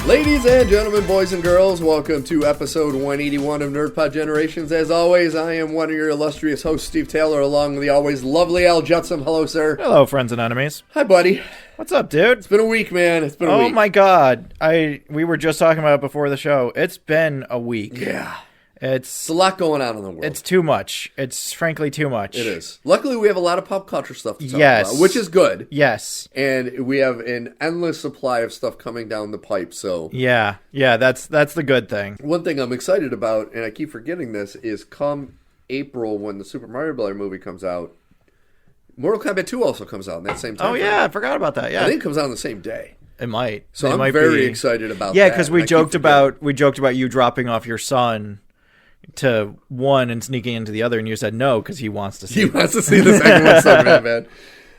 Ladies and gentlemen, boys and girls, welcome to episode 181 of NerdPod Generations. As always, I am one of your illustrious hosts, Steve Taylor, along with the always lovely Al Judson. Hello, sir. Hello, friends and enemies. Hi, buddy. What's up, dude? It's been a week, man. It's been a week. Oh my God. We were just talking about it before the show. It's been a week. Yeah. It's a lot going on in the world. It's too much. It's frankly too much. It is. Luckily, we have a lot of pop culture stuff to talk about, which is good. Yes. And we have an endless supply of stuff coming down the pipe, so... Yeah, that's the good thing. One thing I'm excited about, and I keep forgetting this, is come April when the Super Mario Bros. Movie comes out, Mortal Kombat 2 also comes out in that same time. Oh, yeah, I forgot about that, yeah. I think it comes out on the same day. It might. So it I'm might very be. excited about Yeah, that. because we joked about you dropping off your son to one and sneaking into the other, and you said no because he wants to see. He wants to see the second one so bad, man.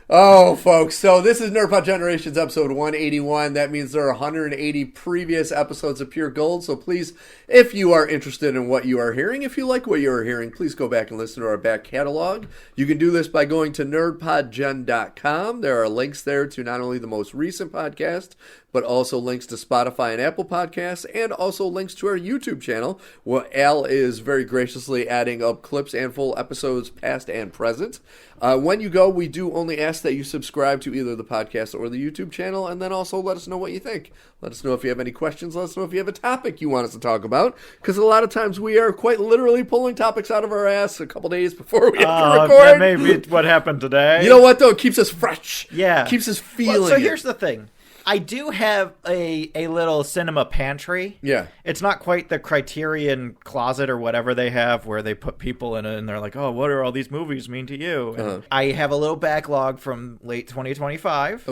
Oh, folks. So this is NerdPod Generations episode 181. That means there are 180 previous episodes of Pure Gold. So please, if you are interested in what you are hearing, if you like what you are hearing, please go back and listen to our back catalog. You can do this by going to nerdpodgen.com. There are links there to not only the most recent podcast, but also links to Spotify and Apple Podcasts, and also links to our YouTube channel, where Al is very graciously adding up clips and full episodes past and present. When you go, we do only ask that you subscribe to either the podcast or the YouTube channel, and then also let us know what you think. Let us know if you have any questions. Let us know if you have a topic you want us to talk about, because a lot of times we are quite literally pulling topics out of our ass a couple days before we have to record. That may be what happened today. You know what, though? It keeps us fresh. Yeah. Keeps us feeling So here's the thing. I do have a little cinema pantry. Yeah. It's not quite the Criterion closet or whatever they have where they put people in it and they're like, oh, what are all these movies mean to you? And I have a little backlog from late 2025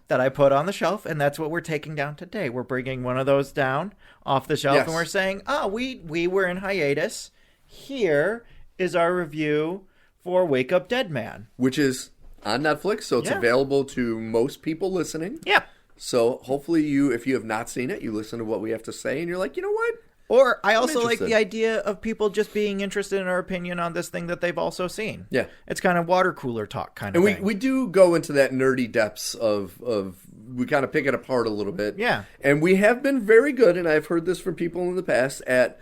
that I put on the shelf, and that's what we're taking down today. We're bringing one of those down off the shelf, and we're saying, we were in hiatus. Here is our review for Wake Up Deadman. Which is on Netflix, so it's available to most people listening. Yeah. So hopefully if you have not seen it, you listen to what we have to say and you're like, you know what? Or I also like the idea of people just being interested in our opinion on this thing that they've also seen. Yeah. It's kind of water cooler talk kind of thing. And we do go into that nerdy depths of we kind of pick it apart a little bit. Yeah. And we have been very good, and I've heard this from people in the past, at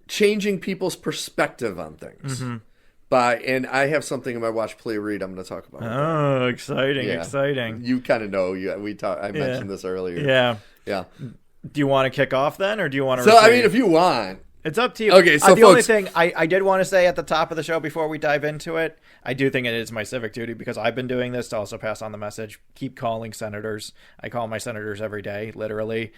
changing people's perspective on things. Mm-hmm. And I have something in my watch, play, read I'm going to talk about. Oh, exciting, exciting. You kind of know. I mentioned this earlier. Yeah. Yeah. Do you want to kick off then, or do you want to So, I mean, if you want. It's up to you. Okay, so the only thing I did want to say at the top of the show before we dive into it, I do think it is my civic duty, because I've been doing this to also pass on the message. Keep calling senators. I call my senators every day, literally.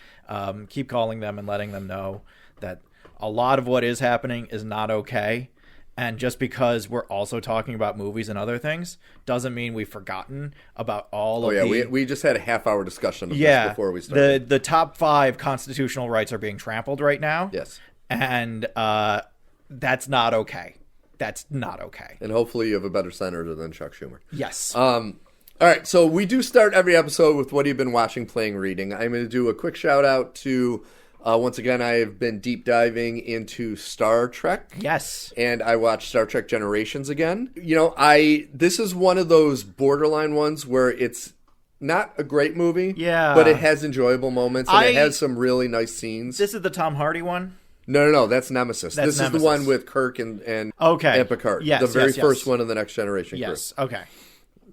Keep calling them and letting them know that a lot of what is happening is not okay. And just because we're also talking about movies and other things doesn't mean we've forgotten about all of the... we just had a half-hour discussion of this before we started. The top 5 constitutional rights are being trampled right now. Yes. And that's not okay. That's not okay. And hopefully you have a better senator than Chuck Schumer. Yes. All right, so we do start every episode with what you've been watching, playing, reading. I'm going to do a quick shout-out to... once again, I have been deep diving into Star Trek. Yes. And I watched Star Trek Generations again. You know, this is one of those borderline ones where it's not a great movie. Yeah. But it has enjoyable moments, and it has some really nice scenes. This is the Tom Hardy one? No, that's Nemesis. This is the one with Kirk and Picard. Yes, the very first one of the Next Generation crew. Yes, okay.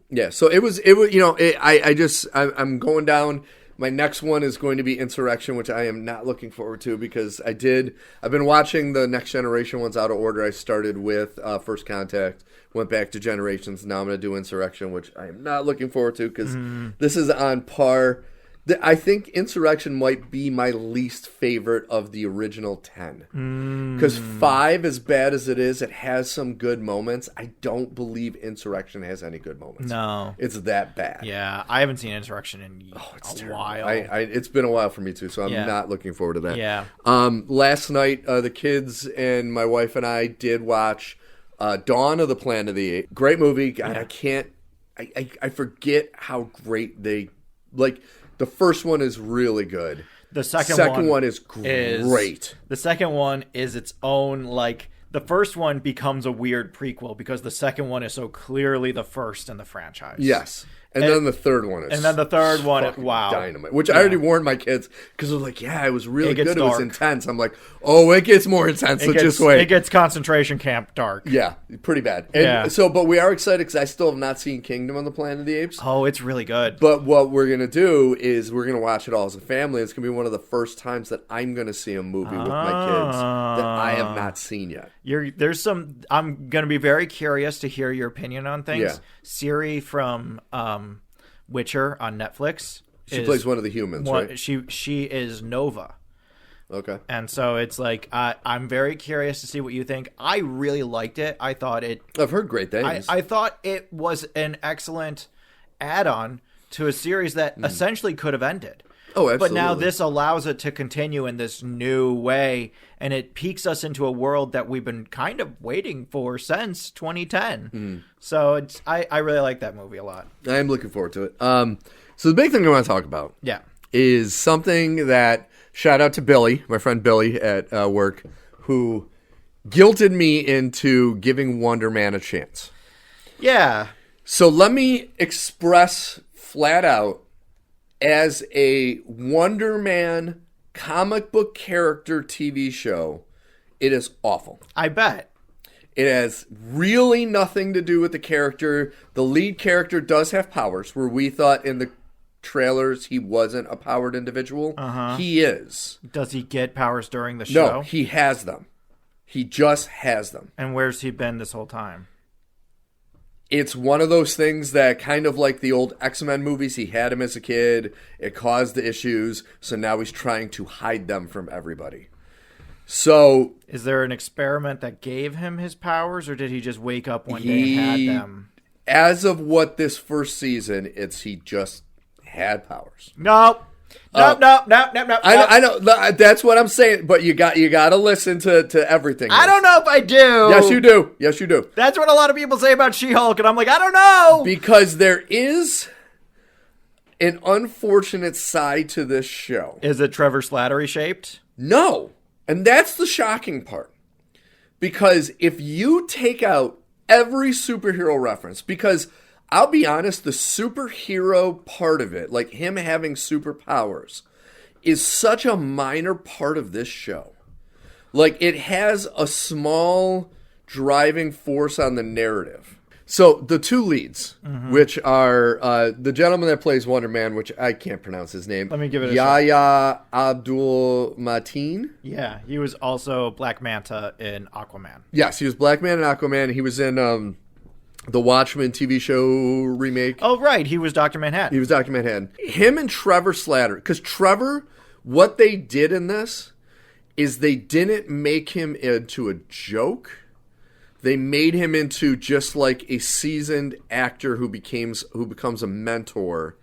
Yeah, so it was you know, I'm going down... My next one is going to be Insurrection, which I am not looking forward to, because I've been watching the Next Generation ones out of order. I started with First Contact, went back to Generations, now I'm going to do Insurrection, which I am not looking forward to, because this is on par. I think Insurrection might be my least favorite of the original 10. Because 5, as bad as it is, it has some good moments. I don't believe Insurrection has any good moments. No. It's that bad. Yeah, I haven't seen Insurrection in a while. It's been a while for me, too, so I'm not looking forward to that. Yeah. Last night, the kids and my wife and I did watch Dawn of the Planet of the Apes. Great movie. God, I forget how great they... Like... The first one is really good. The second one is great. The second one is its own, like, the first one becomes a weird prequel because the second one is so clearly the first in the franchise. Yes. And then the third one is... And then the third one, wow. Dynamite. Which I already warned my kids, because they're like, yeah, it was really good. Dark. It was intense. I'm like, oh, it gets more intense, just wait. It gets concentration camp dark. Yeah, pretty bad. And but we are excited, because I still have not seen Kingdom on the Planet of the Apes. Oh, it's really good. But what we're going to do is we're going to watch it all as a family. It's going to be one of the first times that I'm going to see a movie with my kids that I have not seen yet. I'm going to be very curious to hear your opinion on things. Yeah. Siri from Witcher on Netflix. She plays one of the humans, right? She is Nova. Okay. And so it's like, I'm very curious to see what you think. I really liked it. I've heard great things. I thought it was an excellent add-on to a series that essentially could have ended. Oh, absolutely. But now this allows it to continue in this new way, and it peaks us into a world that we've been kind of waiting for since 2010. So I really like that movie a lot. I am looking forward to it. So the big thing I want to talk about is something that, shout out to Billy, my friend Billy at work, who guilted me into giving Wonderman a chance. Yeah. So let me express flat out, as a Wonderman comic book character TV show, it is awful. I bet. It has really nothing to do with the character. The lead character does have powers, where we thought in the trailers he wasn't a powered individual. He is. Does he get powers during the show? No, he has them. He just has them. And where's he been this whole time? It's one of those things that, kind of like the old X-Men movies, he had him as a kid, it caused the issues, so now he's trying to hide them from everybody. So... Is there an experiment that gave him his powers, or did he just wake up one day and had them? As of what this first season, he just had powers. Nope. Nope. I know. That's what I'm saying. But you got to listen to everything. I don't know if I do. Yes, you do. Yes, you do. That's what a lot of people say about She-Hulk, and I'm like, I don't know. Because there is an unfortunate side to this show. Is it Trevor Slattery shaped? No. And that's the shocking part. Because if you take out every superhero reference, because I'll be honest, the superhero part of it, like him having superpowers, is such a minor part of this show. Like, it has a small driving force on the narrative. So the two leads, which are the gentleman that plays Wonder Man, which I can't pronounce his name. Let me give it a Yahya Abdul-Mateen. Yeah, he was also Black Manta in Aquaman. Yes, he was Black Man in Aquaman. He was in the Watchmen TV show remake. Oh, right. He was Dr. Manhattan. He was Dr. Manhattan. Him and Trevor Slattery. Because Trevor, what they did in this is they didn't make him into a joke. They made him into just like a seasoned actor who becomes a mentor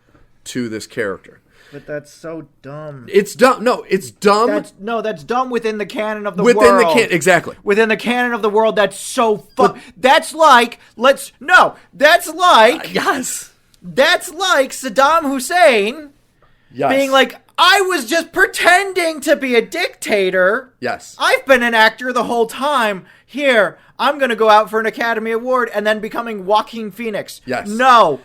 to this character. But that's so dumb. It's dumb. No, it's dumb. That's dumb within the canon of the world. Within the canon, exactly. Within the canon of the world, that's so That's like yes. That's like Saddam Hussein being like, I was just pretending to be a dictator. Yes. I've been an actor the whole time. Here, I'm going to go out for an Academy Award and then becoming Joaquin Phoenix. Yes. No.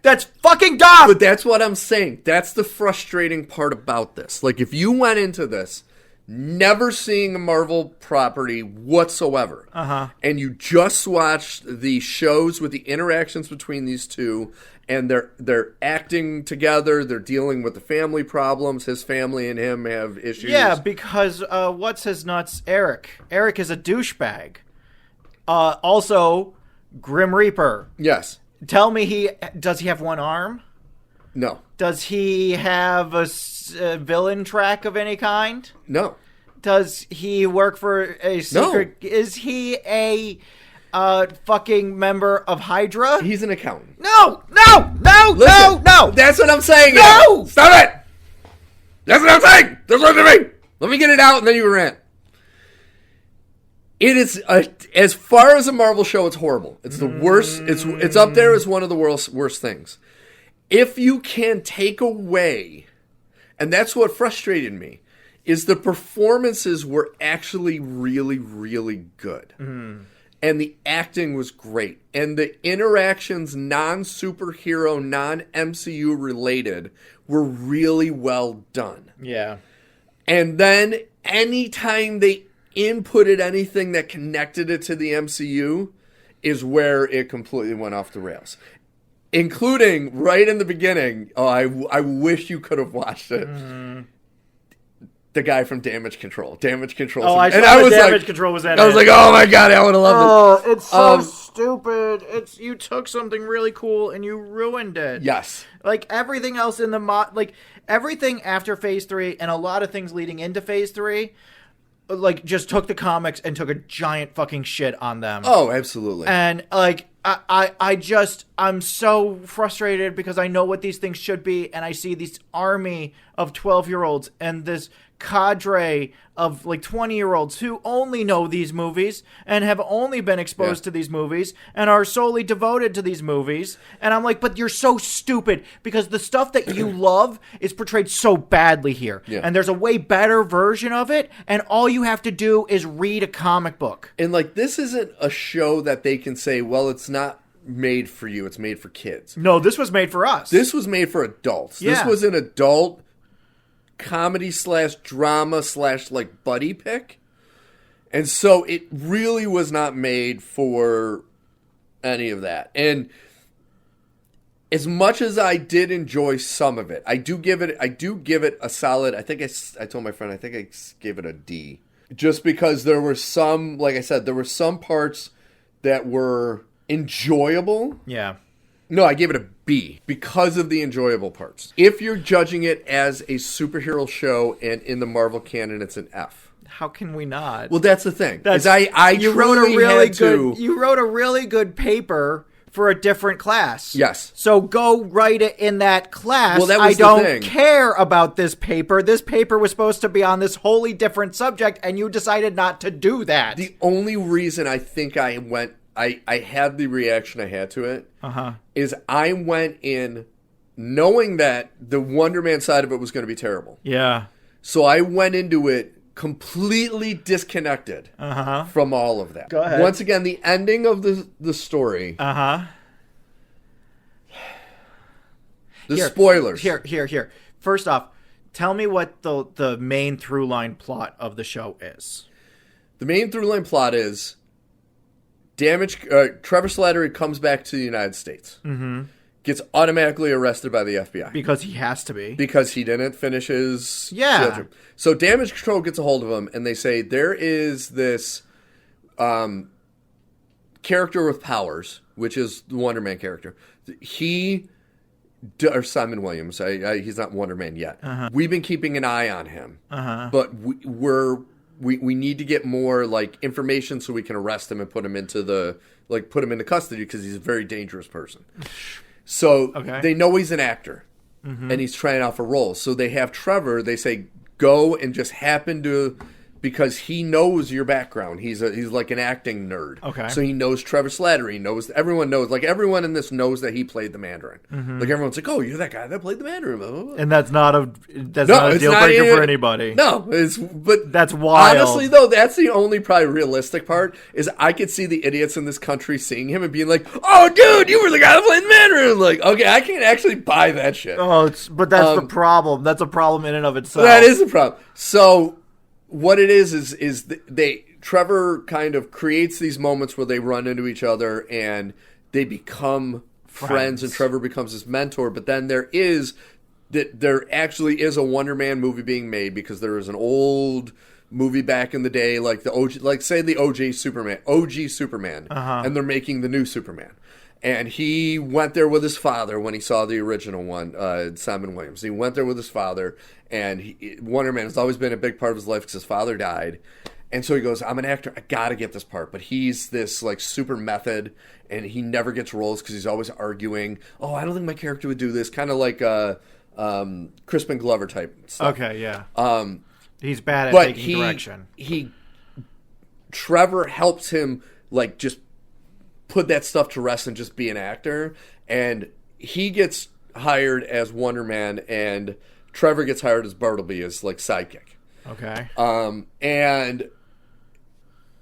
That's fucking dumb. But that's what I'm saying. That's the frustrating part about this. Like, if you went into this never seeing a Marvel property whatsoever, and you just watched the shows with the interactions between these two, and they're acting together, they're dealing with the family problems, his family and him have issues. Yeah, because what's his nuts? Eric is a douchebag. Also, Grim Reaper. Yes. Tell me, does he have one arm? No. Does he have a villain track of any kind? No. Does he work for a secret? No. Is he a fucking member of Hydra? He's an accountant. No! Listen, no! That's what I'm saying. No! Stop it! That's what I'm saying! That's what I'm saying! Let me get it out and then you rant. It is, as far as a Marvel show, it's horrible. It's the worst. It's up there as one of the worst things. If you can take away, and that's what frustrated me, is the performances were actually really, really good. and the acting was great. And the interactions, non-superhero, non-MCU related, were really well done. Yeah. And then anytime they inputted anything that connected it to the MCU is where it completely went off the rails. Including right in the beginning, I wish you could have watched it. Mm-hmm. The guy from Damage Control. Damage Control. Oh, I saw Damage Control was in it. I was like, oh my god, I would have loved it. Oh, it's so stupid. You took something really cool and you ruined it. Yes. Like, everything else in the everything after Phase 3 and a lot of things leading into Phase 3, like, just took the comics and took a giant fucking shit on them. Oh, absolutely. And, like, I'm so frustrated because I know what these things should be, and I see this army of 12-year-olds and this cadre of like 20-year-olds who only know these movies and have only been exposed to these movies and are solely devoted to these movies. And I'm like, but you're so stupid because the stuff that you love is portrayed so badly here. Yeah. And there's a way better version of it, and all you have to do is read a comic book. And like, this isn't a show that they can say, well, it's not made for you, it's made for kids. No, this was made for us. This was made for adults. Yeah. This was an adult comedy / drama / like buddy pick. And so it really was not made for any of that. And as much as I did enjoy some of it, I do give it a solid, I think I told my friend, I think I gave it a D. Just because there were some, like I said, there were some parts that were enjoyable. Yeah. No, I gave it a B because of the enjoyable parts. If you're judging it as a superhero show and in the Marvel canon, it's an F. How can we not? Well, that's the thing. You wrote a really good paper for a different class. Yes. So go write it in that class. Well, that was I don't care about this paper. This paper was supposed to be on this wholly different subject, and you decided not to do that. The only reason I think I had the reaction I had to it is I went in knowing that the Wonderman side of it was going to be terrible. Yeah. So I went into it completely disconnected from all of that. Go ahead. Once again, the ending of the story. Spoilers. Here. First off, tell me what the main through line plot of the show is. The main through line plot is Trevor Slattery comes back to the United States. Mm-hmm. Gets automatically arrested by the FBI. Because he has to be. Because he didn't finish his... Yeah. So Damage Control gets a hold of him, and they say, there is this character with powers, which is the Wonder Man character. Or Simon Williams. He's not Wonder Man yet. We've been keeping an eye on him. But we need to get more like information so we can arrest him and put him into custody because he's a very dangerous person. So they know he's an actor and he's trying out for roles. So they have Trevor. They say go and just happen to, because he knows your background. He's like an acting nerd. Okay. So he knows Trevor Slattery. Everyone knows. Like everyone in this knows that he played the Mandarin. Like everyone's like, oh, you're that guy that played the Mandarin. Blah, blah, blah. And that's not a deal breaker for anybody. No, but that's wild. Honestly, though, that's the only probably realistic part. Is I could see the idiots in this country seeing him and being like, oh, dude, you were the guy that played the Mandarin. Like, okay, I can't actually buy that shit. Oh, but that's the problem. That's a problem in and of itself. That is a problem. So what it is Trevor kind of creates these moments where they run into each other and they become friends and Trevor becomes his mentor. But then there actually is a Wonder Man movie being made because there is an old movie back in the day, like the OG, like say the OG Superman, and they're making the new Superman. And he went there with his father when he saw the original one, Simon Williams. He went there with his father, and Wonder Man has always been a big part of his life because his father died. And so he goes, I'm an actor, I gotta get this part. But he's this like super method, and he never gets roles because he's always arguing, oh, I don't think my character would do this. Kind of like Crispin Glover type stuff. Okay, yeah. He's bad at taking direction. Trevor helps him like just put that stuff to rest and just be an actor, and he gets hired as Wonder Man, and Trevor gets hired as Bartleby as like sidekick. Okay. And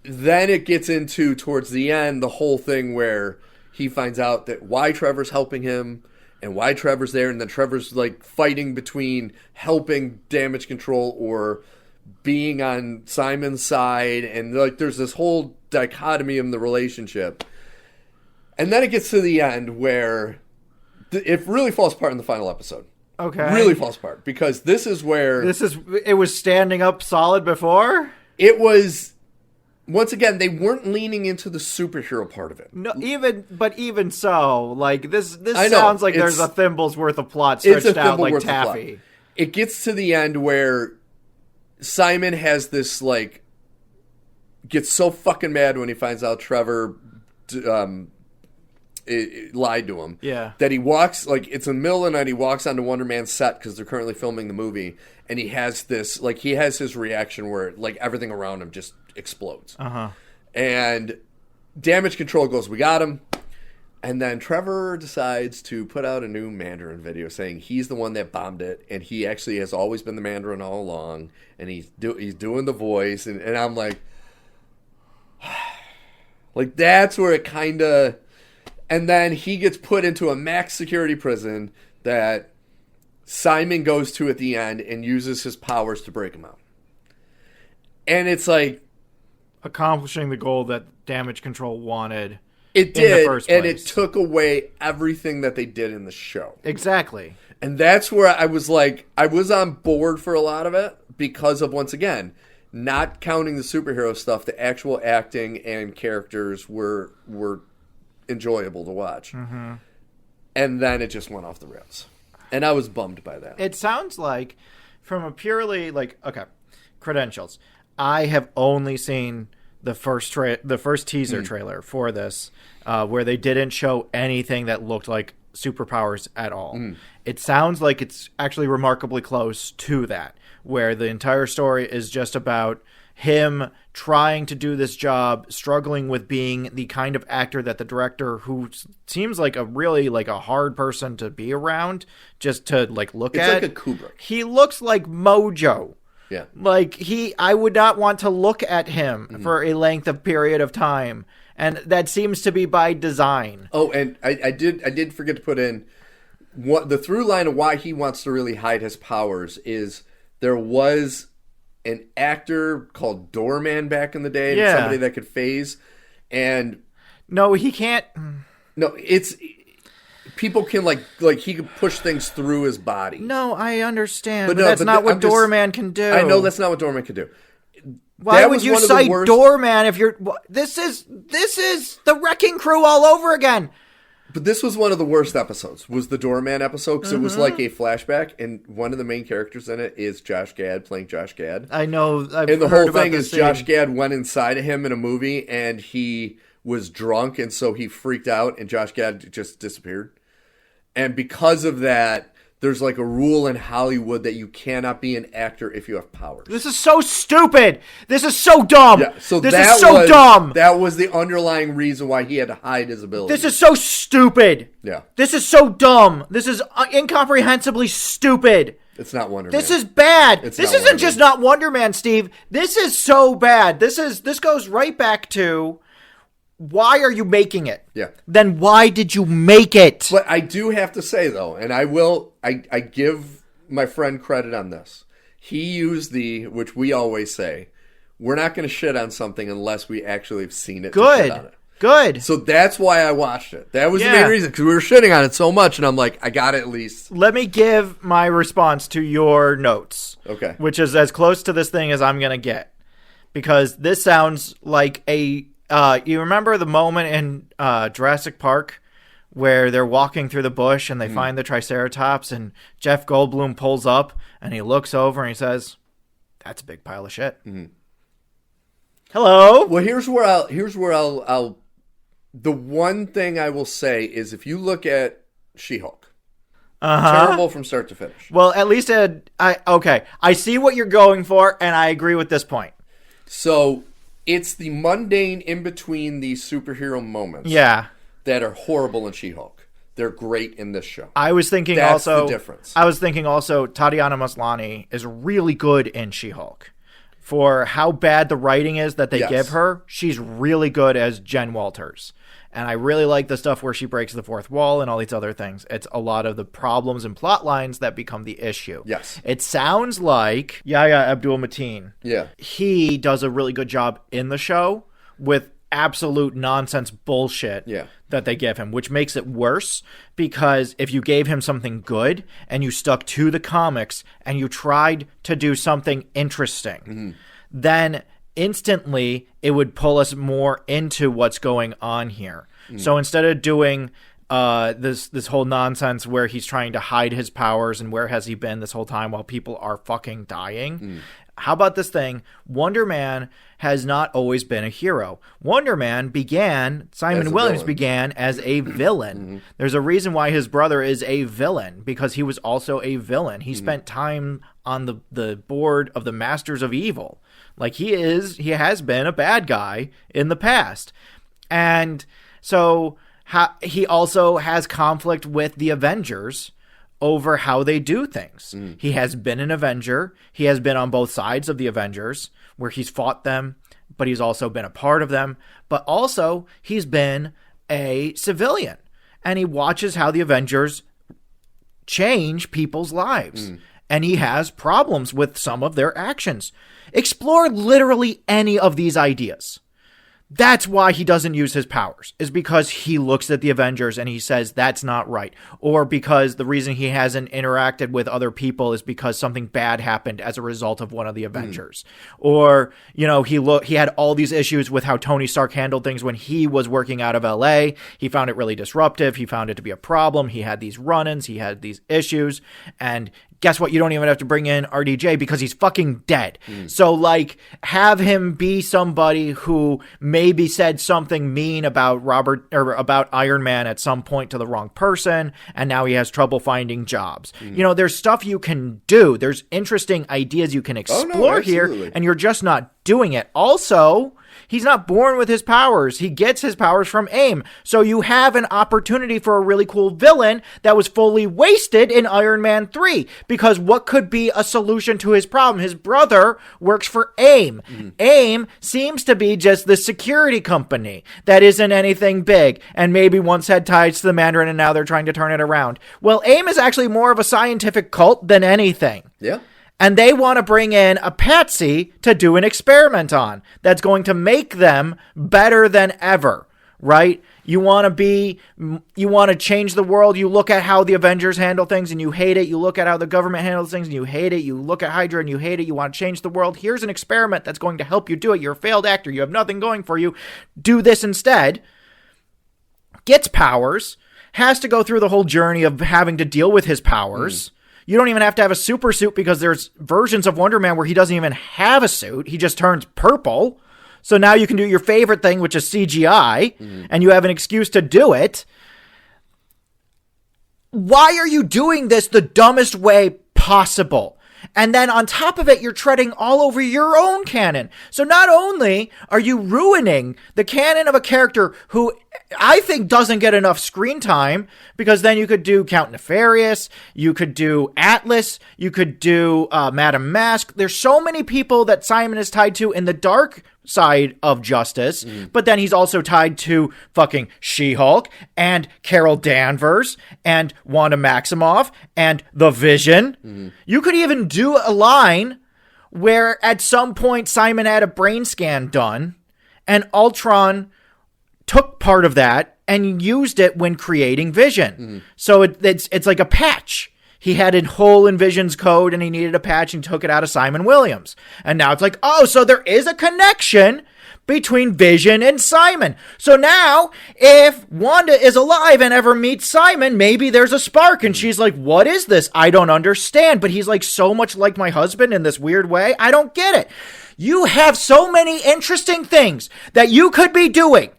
then it gets into, towards the end, the whole thing where he finds out that why Trevor's helping him and why Trevor's there, and then Trevor's like fighting between helping damage control or being on Simon's side, and like there's this whole dichotomy in the relationship. And then it gets to the end where it really falls apart in the final episode. Okay. Really falls apart, because this is where... It was standing up solid before? It was... Once again, they weren't leaning into the superhero part of it. No, even so, like this sounds like there's a thimble's worth of plot stretched out like taffy. It gets to the end where Simon has this like gets so fucking mad when he finds out Trevor lied to him. Yeah. That he walks, like, it's in the middle of the night, he walks onto Wonderman's set because they're currently filming the movie, and he has this, like, he has his reaction where, like, everything around him just explodes. Uh-huh. And damage control goes, we got him. And then Trevor decides to put out a new Mandarin video saying he's the one that bombed it, and he actually has always been the Mandarin all along, and he's doing the voice, and I'm like, like, that's where it kind of... And then he gets put into a max security prison that Simon goes to at the end and uses his powers to break him out. And it's like... accomplishing the goal that damage control wanted. It did, in the first place. And it took away everything that they did in the show. Exactly. And that's where I was like, I was on board for a lot of it because of, once again, not counting the superhero stuff, the actual acting and characters were enjoyable to watch. Mm-hmm. And then it just went off the rails. And I was bummed by that. It sounds like, from a purely, like, okay, credentials. I have only seen the first teaser trailer for this, where they didn't show anything that looked like superpowers at all. It sounds like it's actually remarkably close to that, where the entire story is just about him trying to do this job, struggling with being the kind of actor that the director, who seems like a really like a hard person to be around, just to like look at. It's like a Kubrick. He looks like Mojo. Yeah. Like I would not want to look at him for a length of period of time. And that seems to be by design. Oh, and I did forget to put in what the through line of why he wants to really hide his powers is there was an actor called Doorman back in the day, somebody that could phase, and no, he can't. No, it's people can like he could push things through his body. No, I understand, but that's not what Doorman can do. I know that's not what Doorman can do. Why would you cite Doorman if you're? This is the Wrecking Crew all over again. But this was one of the worst episodes, was the Doorman episode, because it was like a flashback, and one of the main characters in it is Josh Gad, playing Josh Gad. I know. And the whole thing is Josh Gad went inside of him in a movie, and he was drunk, and so he freaked out, and Josh Gad just disappeared. And because of that, there's like a rule in Hollywood that you cannot be an actor if you have powers. This is so stupid. This is so dumb. Yeah, so this is so dumb. That was the underlying reason why he had to hide his ability. This is so stupid. Yeah. This is so dumb. This is incomprehensibly stupid. It's not Wonderman. This is bad. This isn't just not Wonderman, Steve. This is so bad. This goes right back to, why are you making it? Yeah. Then why did you make it? But I do have to say, though, and I give my friend credit on this. He used which we always say, we're not going to shit on something unless we actually have seen it. Good. To shit on it. Good. So that's why I watched it. That was the main reason, because we were shitting on it so much, and I'm like, I got to at least. Let me give my response to your notes. Okay. Which is as close to this thing as I'm going to get. Because this sounds like a... you remember the moment in Jurassic Park where they're walking through the bush and they find the Triceratops, and Jeff Goldblum pulls up and he looks over and he says, "That's a big pile of shit." Mm-hmm. Hello. Well, here's where I'll. The one thing I will say is, if you look at She-Hulk, terrible from start to finish. Well, at least I see what you're going for, and I agree with this point. So. It's the mundane in between these superhero moments that are horrible in She-Hulk. They're great in this show. I was thinking That's the difference. I was thinking also Tatiana Maslany is really good in She-Hulk. for how bad the writing is that they Yes. give her, she's really good as Jen Walters. And I really like the stuff where she breaks the fourth wall and all these other things. It's a lot of the problems and plot lines that become the issue. Yes. It sounds like Yahya Abdul-Mateen. Yeah. He does a really good job in the show with absolute nonsense bullshit that they give him, which makes it worse because if you gave him something good and you stuck to the comics and you tried to do something interesting, then instantly it would pull us more into what's going on here. So instead of doing this whole nonsense where he's trying to hide his powers and where has he been this whole time while people are fucking dying, how about this thing? Wonder Man has not always been a hero. Wonder Man began, Simon Williams began as a villain. There's a reason why his brother is a villain, because he was also a villain. He spent time on the board of the Masters of Evil. Like he has been a bad guy in the past. And so he also has conflict with the Avengers over how they do things. He has been an Avenger. He has been on both sides of the Avengers where he's fought them, but he's also been a part of them. But also he's been a civilian and he watches how the Avengers change people's lives. And he has problems with some of their actions. Explore literally any of these ideas. That's why he doesn't use his powers, is because he looks at the Avengers and he says that's not right. Or because the reason he hasn't interacted with other people is because something bad happened as a result of one of the Avengers. Or, you know, he had all these issues with how Tony Stark handled things when he was working out of LA. He found it really disruptive. He found it to be a problem. He had these run-ins. He had these issues. And guess what? You don't even have to bring in RDJ because he's fucking dead. So, like, have him be somebody who maybe said something mean about about Iron Man at some point to the wrong person, and now he has trouble finding jobs. You know, there's stuff you can do. There's interesting ideas you can explore here, and you're just not doing it. Also, he's not born with his powers. He gets his powers from AIM. So you have an opportunity for a really cool villain that was fully wasted in Iron Man 3. Because what could be a solution to his problem? His brother works for AIM. AIM seems to be just the security company that isn't anything big and maybe once had ties to the Mandarin and now they're trying to turn it around. Well, AIM is actually more of a scientific cult than anything. Yeah. And they want to bring in a patsy to do an experiment on that's going to make them better than ever, right? You want to change the world. You look at how the Avengers handle things and you hate it. You look at how the government handles things and you hate it. You look at Hydra and you hate it. You want to change the world. Here's an experiment that's going to help you do it. You're a failed actor. You have nothing going for you. Do this instead. Gets powers. Has to go through the whole journey of having to deal with his powers. You don't even have to have a super suit because there's versions of Wonder Man where he doesn't even have a suit. He just turns purple. So now you can do your favorite thing, which is CGI, and you have an excuse to do it. Why are you doing this the dumbest way possible? And then on top of it, you're treading all over your own canon. So not only are you ruining the canon of a character who I think doesn't get enough screen time, because then you could do Count Nefarious, you could do Atlas, you could do Madame Mask. There's so many people that Simon is tied to in the dark side of justice, but then he's also tied to fucking She-Hulk and Carol Danvers and Wanda Maximoff and The Vision. You could even do a line where at some point Simon had a brain scan done and Ultron took part of that and used it when creating Vision. So it's like a patch. He had a hole in Vision's code and he needed a patch and took it out of Simon Williams. And now it's like, oh, so there is a connection between Vision and Simon. So now if Wanda is alive and ever meets Simon, maybe there's a spark and she's like, what is this? I don't understand. But he's like so much like my husband in this weird way. I don't get it. You have so many interesting things that you could be doing.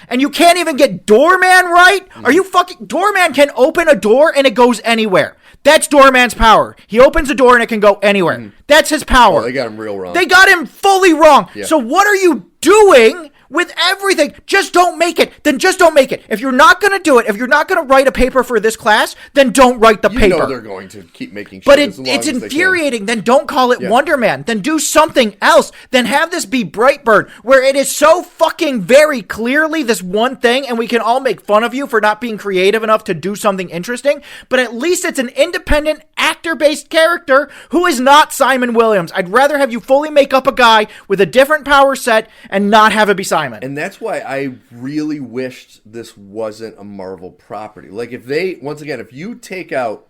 And you can't even get Doorman right? Are you fucking... Doorman can open a door and it goes anywhere. That's Doorman's power. He opens a door and it can go anywhere. That's his power. They got him real wrong. They got him fully wrong. Yeah. So what are you doing with everything. Just don't make it. Then just don't make it. If you're not going to do it, if you're not going to write a paper for this class, then don't write the paper. You know they're going to keep making shit but as long it's as infuriating. Then don't call it Wonderman. Then do something else. Then have this be Brightburn, where it is so fucking very clearly this one thing, and we can all make fun of you for not being creative enough to do something interesting, but at least it's an independent actor-based character who is not Simon Williams. I'd rather have you fully make up a guy with a different power set and not have it be Simon. And that's why I really wished this wasn't a Marvel property. Like, if they, once again, if you take out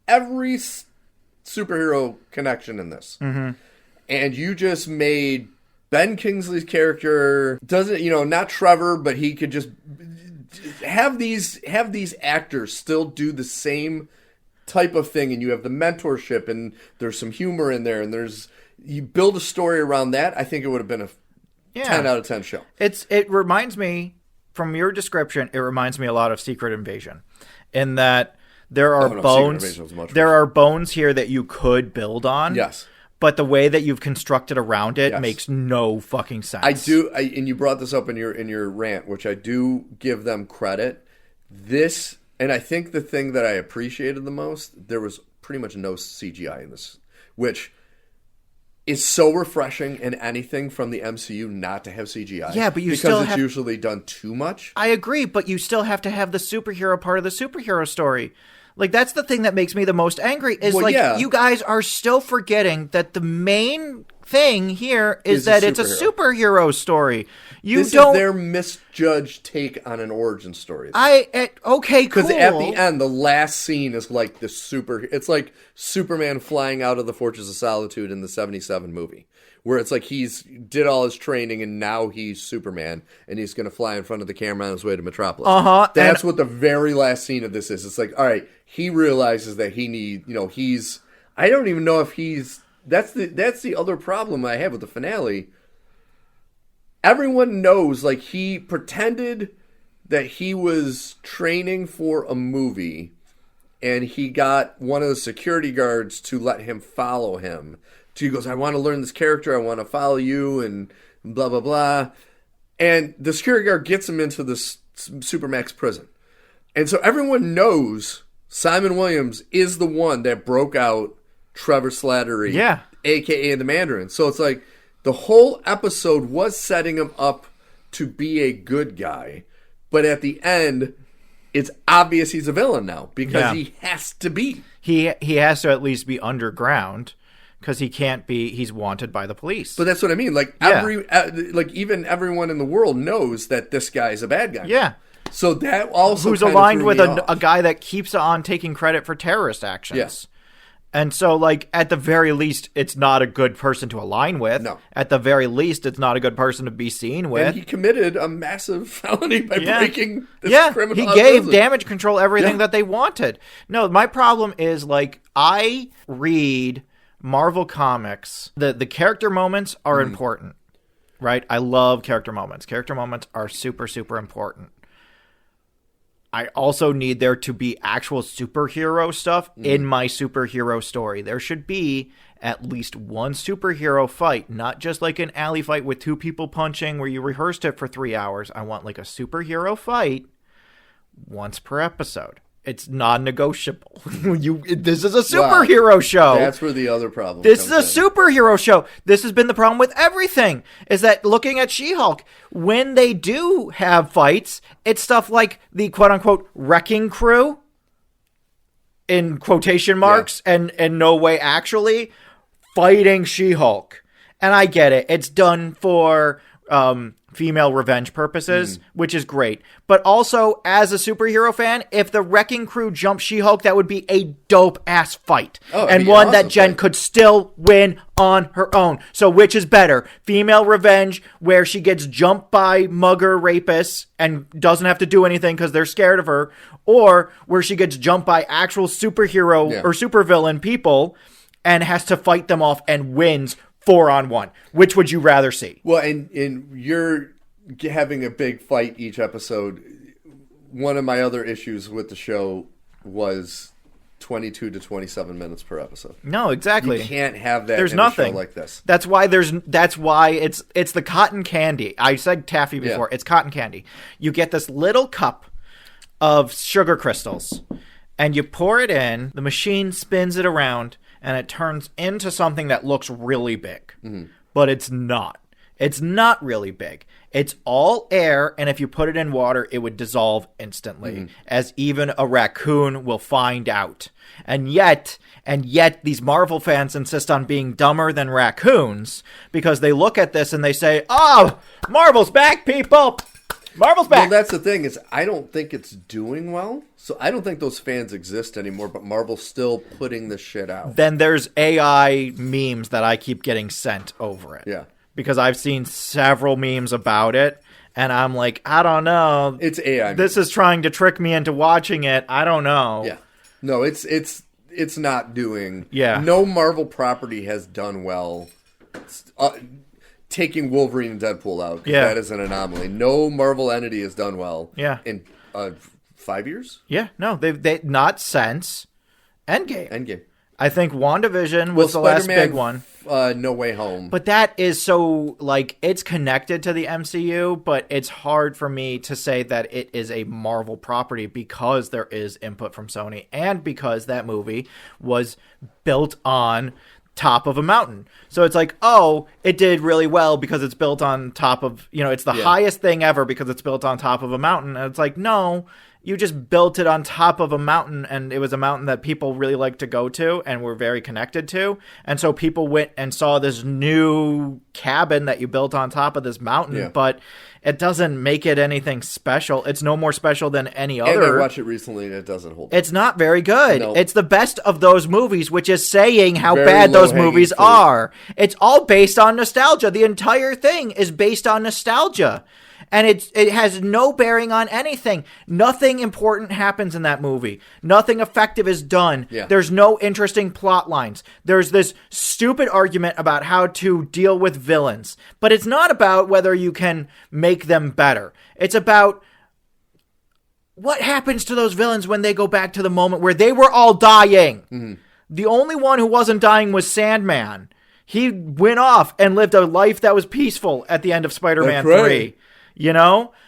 every superhero connection in this, and you just made Ben Kingsley's character, not Trevor, but he could just have these actors still do the same type of thing, and you have the mentorship, and there's some humor in there, and you build a story around that, I think it would have been a 10 out of 10 show. It reminds me, from your description, it reminds me a lot of Secret Invasion, in that there are bones here that you could build on. Yes. But the way that you've constructed around it makes no fucking sense. And you brought this up in your rant, which I do give them credit. This, and I think the thing that I appreciated the most, there was pretty much no CGI in this, which is so refreshing in anything from the MCU not to have CGI. Yeah, but because it's usually done too much. I agree, but you still have to have the superhero part of the superhero story. Like, that's the thing that makes me the most angry, is you guys are still forgetting that the main thing here is that it's a superhero story. This is their misjudged take on an origin story. Okay, cool. Because at the end, the last scene is like it's like Superman flying out of the Fortress of Solitude in the 77 movie. Where it's like he's did all his training and now he's Superman and he's going to fly in front of the camera on his way to Metropolis. That's what the very last scene of this is. It's like, all right, he realizes that I don't even know if that's the other problem I have with the finale. Everyone knows, like, he pretended that he was training for a movie and he got one of the security guards to let him follow him. So he goes, I want to learn this character, I want to follow you, and blah, blah, blah. And the security guard gets him into this Supermax prison. And so everyone knows Simon Williams is the one that broke out Trevor Slattery, a.k.a. the Mandarin. So it's like the whole episode was setting him up to be a good guy. But at the end, it's obvious he's a villain now because he has to be. He has to at least be underground. Because he can't be, he's wanted by the police. But that's what I mean. Like, even everyone in the world knows that this guy's a bad guy. Yeah. So that also who's aligned with a guy that keeps on taking credit for terrorist actions. Yes. And so, like, at the very least, it's not a good person to align with. No. At the very least, it's not a good person to be seen with. And he committed a massive felony by breaking this criminal. He gave damage control everything that they wanted. No, my problem is, like, I read Marvel Comics. The character moments are important, right? I love character moments. Character moments are super, super important. I also need there to be actual superhero stuff in my superhero story. There should be at least one superhero fight, not just like an alley fight with two people punching where you rehearsed it for 3 hours. I want like a superhero fight once per episode. It's non-negotiable. This is a superhero show. That's where the other problem This is a superhero show. This has been the problem with everything, is that looking at She-Hulk, when they do have fights, it's stuff like the quote-unquote wrecking crew, in quotation marks, and no way actually, fighting She-Hulk. And I get it. It's done for female revenge purposes, which is great. But also, as a superhero fan, if the Wrecking Crew jumped She-Hulk, that would be a dope-ass fight. And one that Jen could still win on her own. So which is better? Female revenge, where she gets jumped by mugger rapists and doesn't have to do anything because they're scared of her, or where she gets jumped by actual superhero or supervillain people and has to fight them off and wins 4-on-1. Which would you rather see? Well, and you're having a big fight each episode. One of my other issues with the show was 22 to 27 minutes per episode. No, exactly. You can't have that there's in nothing a show like this. That's why it's the cotton candy. I said taffy before. Yeah. It's cotton candy. You get this little cup of sugar crystals and you pour it in, the machine spins it around and it turns into something that looks really big. Mm-hmm. But it's not. It's not really big. It's all air, and if you put it in water, it would dissolve instantly, as even a raccoon will find out. And yet, these Marvel fans insist on being dumber than raccoons, because they look at this and they say, oh, Marvel's back, people! Marvel's back! Well, that's the thing, is I don't think it's doing well, so I don't think those fans exist anymore, but Marvel's still putting this shit out. Then there's AI memes that I keep getting sent over it. Yeah. Because I've seen several memes about it, and I'm like, I don't know. It's AI. This is trying to trick me into watching it. I don't know. Yeah. No, it's not doing. Yeah. No Marvel property has done well. Taking Wolverine and Deadpool out, yeah. That is an anomaly. No Marvel entity has done well. Yeah. In 5 years. Yeah. No, they not since Endgame. I think WandaVision was the last big one. No Way Home. But that is so, like, it's connected to the MCU, but it's hard for me to say that it is a Marvel property because there is input from Sony and because that movie was built on top of a mountain. So it's like, oh, it did really well because it's built on top of, it's the highest thing ever because it's built on top of a mountain. And it's like, no, you just built it on top of a mountain, and it was a mountain that people really like to go to and were very connected to. And so people went and saw this new cabin that you built on top of this mountain, but it doesn't make it anything special. It's no more special than any other. And I watched it recently, and it doesn't hold up. It's not very good. No. It's the best of those movies, which is saying how bad those movies are. It's all based on nostalgia. The entire thing is based on nostalgia. And it has no bearing on anything. Nothing important happens in that movie. Nothing effective is done. Yeah. There's no interesting plot lines. There's this stupid argument about how to deal with villains. But it's not about whether you can make them better. It's about what happens to those villains when they go back to the moment where they were all dying. Mm-hmm. The only one who wasn't dying was Sandman. He went off and lived a life that was peaceful at the end of Spider-Man 3.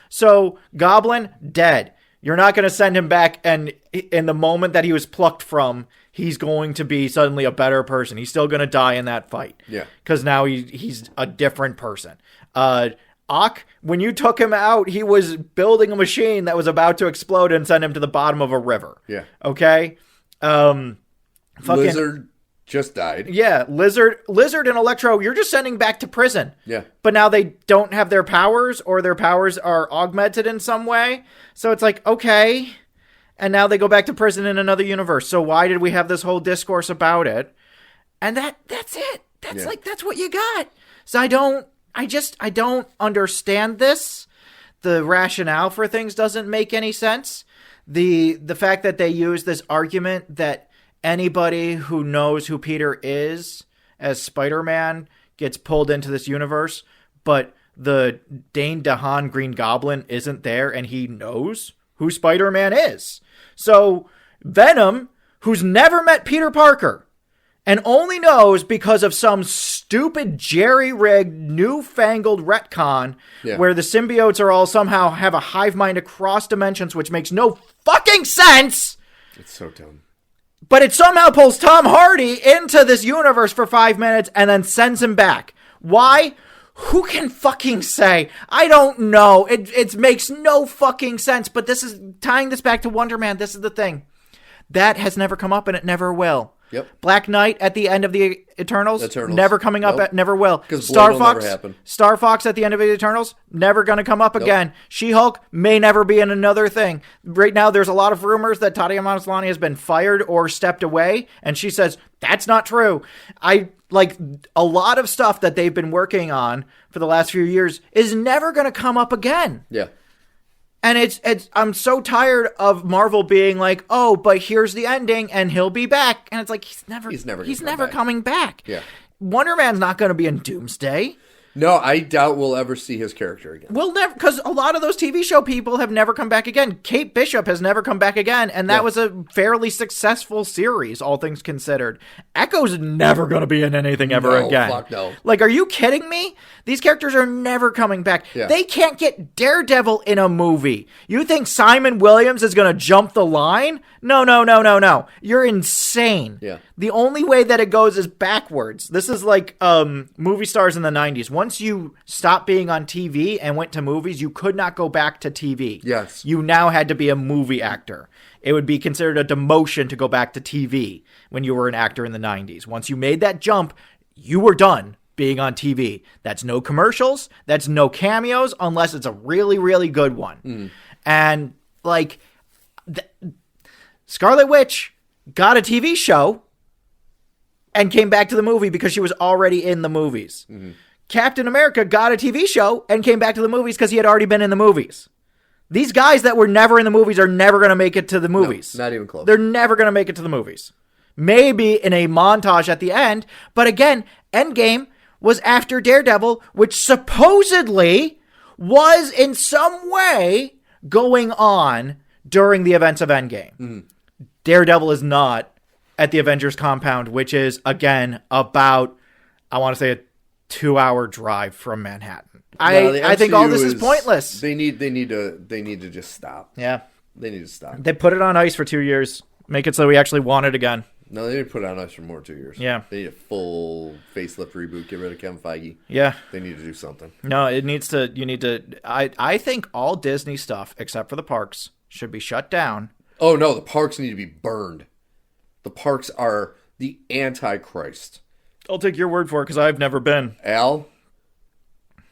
So Goblin, dead. You're not going to send him back, and in the moment that he was plucked from, he's going to be suddenly a better person. He's still going to die in that fight. Yeah. Because now he's a different person. Ock, when you took him out, he was building a machine that was about to explode and send him to the bottom of a river. Yeah. Okay? Lizard just died. Yeah, Lizard and Electro, you're just sending back to prison. Yeah. But now they don't have their powers, or their powers are augmented in some way. So it's like, okay. And now they go back to prison in another universe. So why did we have this whole discourse about it? And that's it. That's what you got. So I don't understand this. The rationale for things doesn't make any sense. The fact that they use this argument that anybody who knows who Peter is as Spider-Man gets pulled into this universe, but the Dane DeHaan Green Goblin isn't there and he knows who Spider-Man is. So Venom, who's never met Peter Parker and only knows because of some stupid jerry-rigged newfangled retcon where the symbiotes are all somehow have a hive mind across dimensions, which makes no fucking sense. It's so dumb. But it somehow pulls Tom Hardy into this universe for 5 minutes and then sends him back. Why? Who can fucking say? I don't know. It makes no fucking sense. But this is tying this back to Wonderman. This is the thing. That has never come up and it never will. Yep. Black Knight at the end of the Eternals. Never coming up, never will. Star Fox at the end of the Eternals, never going to come up again. She-Hulk may never be in another thing. Right now, there's a lot of rumors that Tatiana Maslany has been fired or stepped away, and she says, that's not true. Like, a lot of stuff that they've been working on for the last few years is never going to come up again. Yeah. And I'm so tired of Marvel being like, oh, but here's the ending and he'll be back. And it's like, he's never coming back. Yeah. Wonder Man's not going to be in Doomsday. No, I doubt we'll ever see his character again. We'll never, because a lot of those TV show people have never come back again. Kate Bishop has never come back again, and that was a fairly successful series, all things considered. Echo's never going to be in anything ever again. Fuck no. Like, are you kidding me? These characters are never coming back. Yeah. They can't get Daredevil in a movie. You think Simon Williams is going to jump the line? No. You're insane. Yeah. The only way that it goes is backwards. This is like movie stars in the 90s. Once you stopped being on TV and went to movies, you could not go back to TV. Yes. You now had to be a movie actor. It would be considered a demotion to go back to TV when you were an actor in the 90s. Once you made that jump, you were done being on TV. That's no commercials. That's no cameos unless it's a really, really good one. And like Scarlet Witch got a TV show and came back to the movie because she was already in the movies. Captain America got a TV show and came back to the movies because he had already been in the movies. These guys that were never in the movies are never going to make it to the movies. No, not even close. They're never going to make it to the movies. Maybe in a montage at the end. But again, Endgame was after Daredevil, which supposedly was in some way going on during the events of Endgame. Daredevil is not at the Avengers compound, which is, again, about, I want to say, a 2-hour drive from Manhattan. I think all this is pointless. They need to just stop. Yeah. They need to stop. They put it on ice for 2 years. Make it so we actually want it again. No, they need to put it on ice for more 2 years. Yeah. They need a full facelift reboot. Get rid of Kevin Feige. Yeah. They need to do something. No, you need to, I think all Disney stuff, except for the parks, should be shut down. Oh, no, the parks need to be burned. The parks are the Antichrist. I'll take your word for it because I've never been. Al,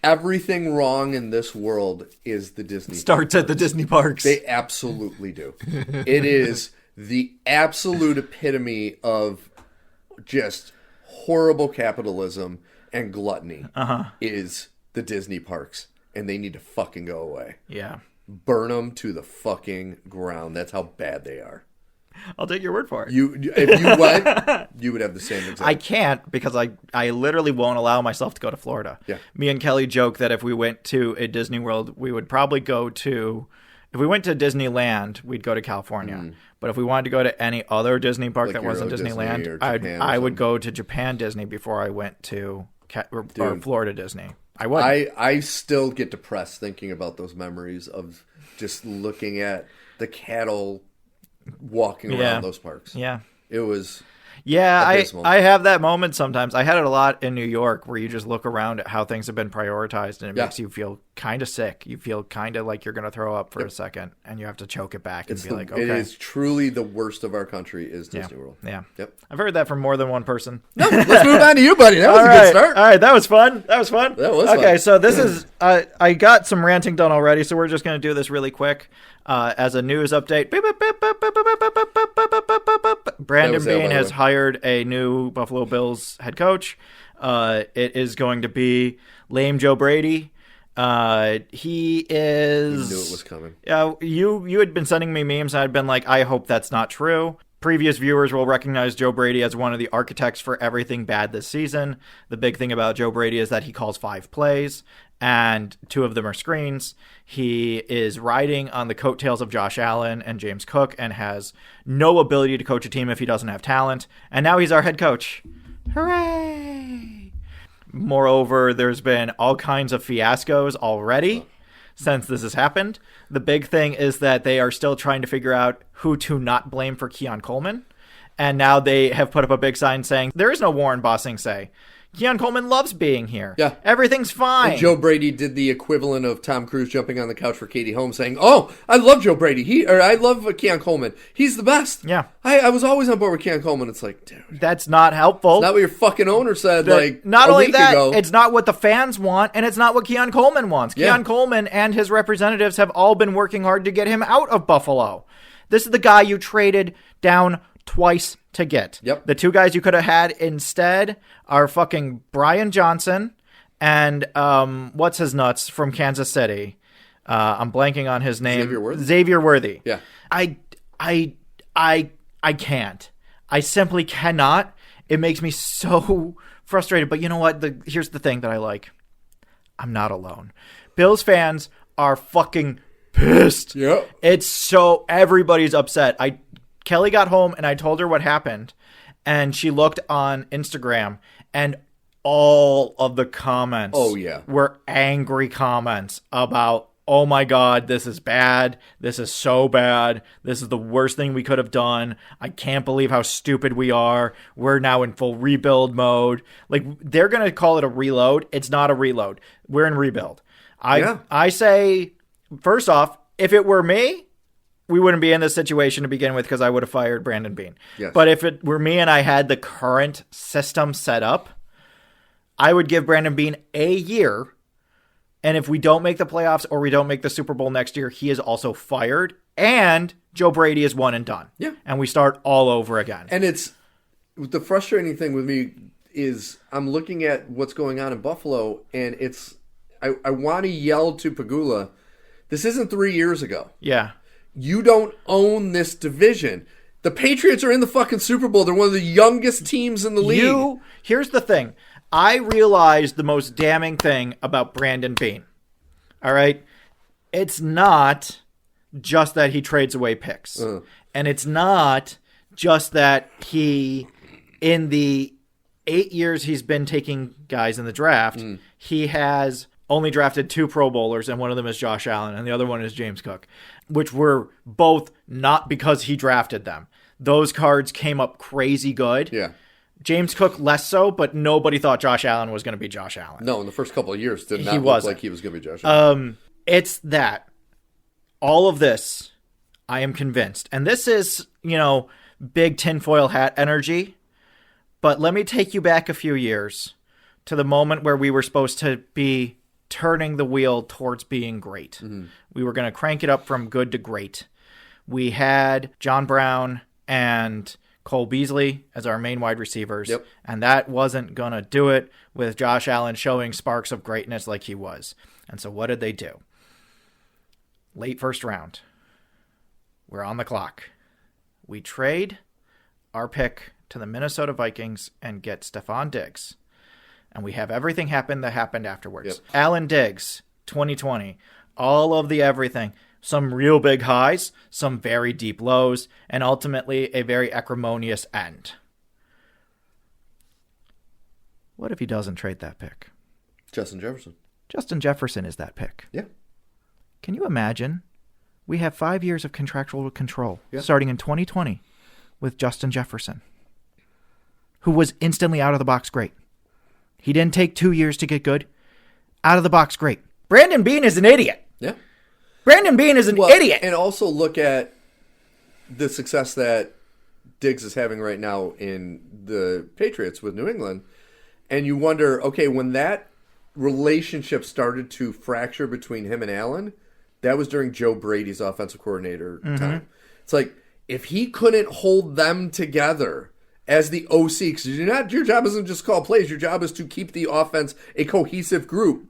everything wrong in this world is the Disney Starts at the Disney parks. They absolutely do. It is the absolute epitome of just horrible capitalism and gluttony is the Disney parks. And they need to fucking go away. Yeah. Burn them to the fucking ground. That's how bad they are. I'll take your word for it. If you went, you would have the same example. I can't because I literally won't allow myself to go to Florida. Yeah. Me and Kelly joke that if we went to a Disney World, we would probably go to... If we went to Disneyland, we'd go to California. But if we wanted to go to any other Disney park Like that wasn't Euro Disneyland, Disney or I would go to Japan Disney before I went to or Florida Disney. I would. I still get depressed thinking about those memories of just looking at the cattle walking around those parks. Yeah. It was abysmal. I have that moment sometimes. I had it a lot in New York where you just look around at how things have been prioritized and it makes you feel kind of sick. You feel kind of like you're going to throw up for a second and you have to choke it back and be like, okay. It is truly the worst of our country is Disney World. Yeah. Yep. I've heard that from more than one person. No, let's move on to you, buddy. That was a good start. All right. That was fun. That was fun. fun. So this is, I got some ranting done already, so we're just going to do this really quick. As a news update, Brandon Beane has hired a new Buffalo Bills head coach. It is going to be Lame Joe Brady. He is... You knew it was coming. You had been sending me memes, and I'd been like, I hope that's not true. Previous viewers will recognize Joe Brady as one of the architects for everything bad this season. The big thing about Joe Brady is that he calls 5 plays, and 2 of them are screens. He is riding on the coattails of Josh Allen and James Cook and has no ability to coach a team if he doesn't have talent. And now he's our head coach. Hooray! Moreover, there's been all kinds of fiascos already since this has happened. The big thing is that they are still trying to figure out who to not blame for Keon Coleman. And now they have put up a big sign saying, there is no Warren Bossing say. Keon Coleman loves being here. Yeah. Everything's fine. And Joe Brady did the equivalent of Tom Cruise jumping on the couch for Katie Holmes saying, oh, I love Joe Brady. I love Keon Coleman. He's the best. Yeah. I was always on board with Keon Coleman. It's like, dude. That's not helpful. It's not what your fucking owner said not a only week that, ago. It's not what the fans want, and it's not what Keon Coleman wants. Yeah. Keon Coleman and his representatives have all been working hard to get him out of Buffalo. This is the guy you traded down twice to get. Yep. The 2 guys you could have had instead are fucking Brian Johnson and what's his nuts from Kansas City. I'm blanking on his name. Xavier Worthy. Yeah. I can't. I simply cannot. It makes me so frustrated. But you know what? Here's the thing that I like. I'm not alone. Bills fans are fucking pissed. Yep. It's so everybody's upset. Kelly got home and I told her what happened, and she looked on Instagram and all of the comments were angry comments about, oh my God, this is bad. This is so bad. This is the worst thing we could have done. I can't believe how stupid we are. We're now in full rebuild mode. Like, they're going to call it a reload. It's not a reload. We're in rebuild. I say, first off, if it were me, we wouldn't be in this situation to begin with because I would have fired Brandon Beane. Yes. But if it were me and I had the current system set up, I would give Brandon Beane a year. And if we don't make the playoffs or we don't make the Super Bowl next year, he is also fired. And Joe Brady is one and done. Yeah. And we start all over again. And it's the frustrating thing with me is I'm looking at what's going on in Buffalo, and I want to yell to Pagula, this isn't 3 years ago. Yeah. You don't own this division. The Patriots are in the fucking Super Bowl. They're one of the youngest teams in the league. Here's the thing. I realized the most damning thing about Brandon Beane. All right? It's not just that he trades away picks. And it's not just that he, in the 8 years he's been taking guys in the draft, he has only drafted 2 Pro Bowlers, and one of them is Josh Allen, and the other one is James Cook, which were both not because he drafted them. Those cards came up crazy good. Yeah. James Cook less so, but nobody thought Josh Allen was going to be Josh Allen. No, in the first couple of years, did not look like he was going to be Josh Allen. It's that. All of this, I am convinced. And this is, big tinfoil hat energy. But let me take you back a few years to the moment where we were supposed to be turning the wheel towards being great. Mm-hmm. We were going to crank it up from good to great. We had John Brown and Cole Beasley as our main wide receivers, and that wasn't going to do it with Josh Allen showing sparks of greatness like he was. And so what did they do? Late first round. We're on the clock. We trade our pick to the Minnesota Vikings and get Stephon Diggs. And we have everything happen that happened afterwards. Yep. Allen Diggs, 2020, all of the everything. Some real big highs, some very deep lows, and ultimately a very acrimonious end. What if he doesn't trade that pick? Justin Jefferson. Justin Jefferson is that pick. Yeah. Can you imagine? We have 5 years of contractual control starting in 2020 with Justin Jefferson, who was instantly out of the box great. He didn't take 2 years to get good. Out of the box great. Brandon Beane is an idiot. Yeah. Brandon Beane is an idiot. And also look at the success that Diggs is having right now in the Patriots with New England. And you wonder, okay, when that relationship started to fracture between him and Allen, that was during Joe Brady's offensive coordinator time. It's like, if he couldn't hold them together as the OC, because your job isn't just call plays, your job is to keep the offense a cohesive group.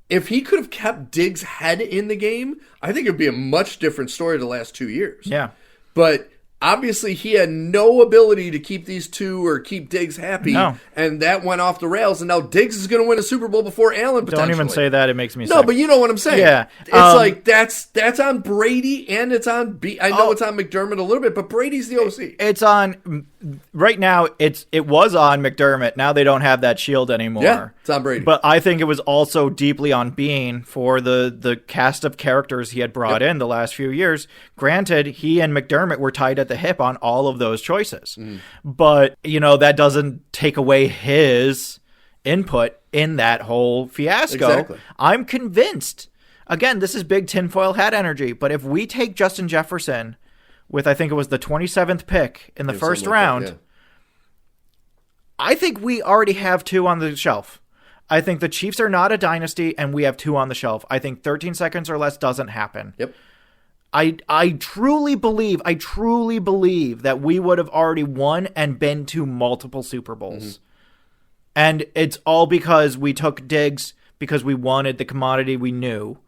If he could have kept Diggs' head in the game, I think it would be a much different story the last 2 years. Yeah. But obviously he had no ability to keep these two or keep Diggs happy. No. And that went off the rails. And now Diggs is going to win a Super Bowl before Allen potentially. Don't even say that. It makes me sick. No, but you know what I'm saying. Yeah. It's like that's on Brady and it's on I know it's on McDermott a little bit, but Brady's the OC. It's on right now. It was on McDermott. Now they don't have that shield anymore. Yeah, it's on Brady. But I think it was also deeply on Beane for the cast of characters he had brought in the last few years. Granted, he and McDermott were tied at the hip on all of those choices. But, that doesn't take away his input in that whole fiasco. Exactly. I'm convinced. Again, this is big tinfoil hat energy. But if we take Justin Jefferson with, I think it was the 27th pick in the first round, I think we already have 2 on the shelf. I think the Chiefs are not a dynasty, and we have 2 on the shelf. I think 13 seconds or less doesn't happen. Yep. I truly believe that we would have already won and been to multiple Super Bowls. And it's all because we took Diggs because we wanted the commodity we knew.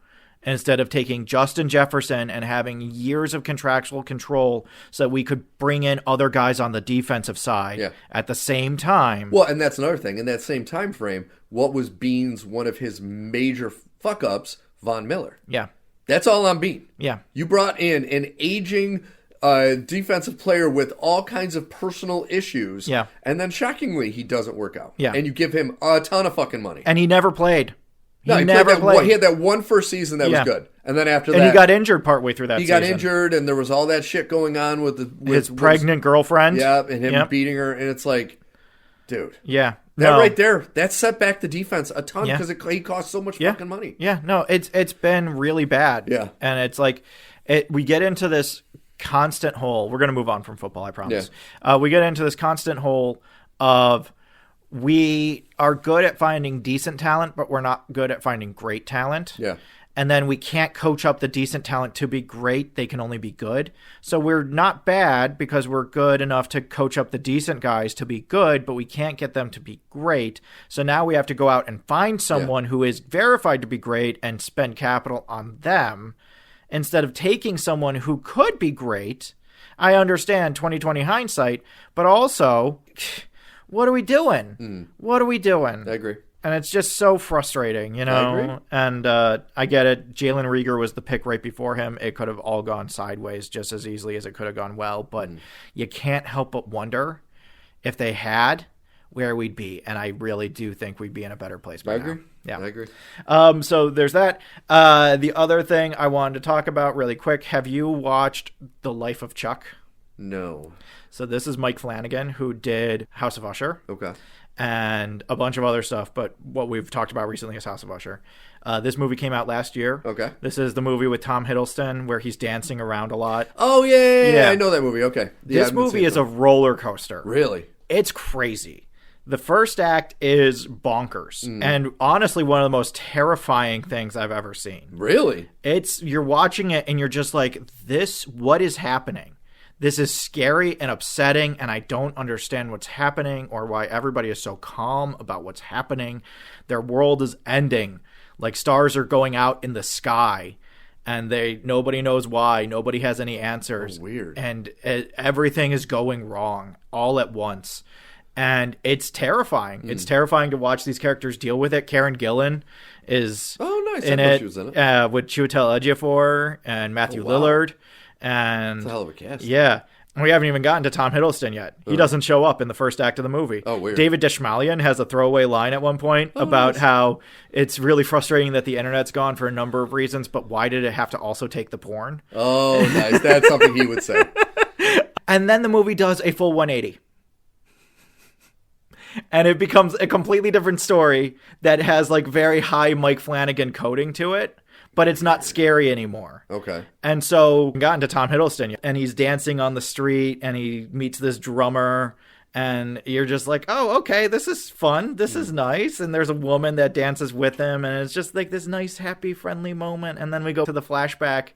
instead of taking Justin Jefferson and having years of contractual control so that we could bring in other guys on the defensive side at the same time. Well, and that's another thing. In that same time frame, what was Bean's one of his major fuck-ups? Von Miller. Yeah. That's all on Bean. Yeah. You brought in an aging defensive player with all kinds of personal issues. Yeah. And then shockingly, he doesn't work out. Yeah. And you give him a ton of fucking money. And he never played. He never played. He had that one first season that was good. And then after that... And he got injured partway through that season. He got injured, and there was all that shit going on with his pregnant girlfriend. Yeah, and him beating her. And it's like, dude. Yeah. That right there, that set back the defense a ton because he cost so much fucking money. Yeah, no, it's been really bad. Yeah. And it's like, we get into this constant hole. We're going to move on from football, I promise. Yeah. We get into this constant hole of we are good at finding decent talent, but we're not good at finding great talent. Yeah. And then we can't coach up the decent talent to be great. They can only be good. So we're not bad because we're good enough to coach up the decent guys to be good, but we can't get them to be great. So now we have to go out and find someone who is verified to be great and spend capital on them instead of taking someone who could be great. I understand 2020 hindsight, but also, what are we doing? What are we doing? I agree. And it's just so frustrating, you know? I agree. And I get it. Jalen Reagor was the pick right before him. It could have all gone sideways just as easily as it could have gone well. But you can't help but wonder if they had where we'd be. And I really do think we'd be in a better place by now. Agree. Yeah, I agree. So there's that. The other thing I wanted to talk about really quick. Have you watched The Life of Chuck? No. So this is Mike Flanagan, who did House of Usher. Okay. And a bunch of other stuff, but what we've talked about recently is House of Usher. This movie came out last year. Okay. This is the movie with Tom Hiddleston where he's dancing around a lot. Oh, yeah. I know that movie. Okay. Yeah, this movie is a roller coaster. Really? It's crazy. The first act is bonkers. And honestly, one of the most terrifying things I've ever seen. Really? You're watching it and you're just like, what is happening? This is scary and upsetting, and I don't understand what's happening or why everybody is so calm about what's happening. Their world is ending. Like stars are going out in the sky, and nobody knows why. Nobody has any answers. Oh, weird. And everything is going wrong all at once. And it's terrifying. It's terrifying to watch these characters deal with it. Karen Gillan is nice. in it, with Chiwetel Ejiofor and Matthew Lillard. And that's a hell of a cast. Yeah. We haven't even gotten to Tom Hiddleston yet. He doesn't show up in the first act of the movie. Oh, weird. David Deshmalian has a throwaway line at one point about how it's really frustrating that the internet's gone for a number of reasons, but why did it have to also take the porn? Oh, nice. That's something he would say. And then the movie does a full 180. And it becomes a completely different story that has like very high Mike Flanagan coding to it. But it's not scary anymore. Okay. And so we got into Tom Hiddleston, and he's dancing on the street, and he meets this drummer, and you're just like, oh, okay, this is fun. This is nice. And there's a woman that dances with him, and it's just like this nice, happy, friendly moment. And then we go to the flashback.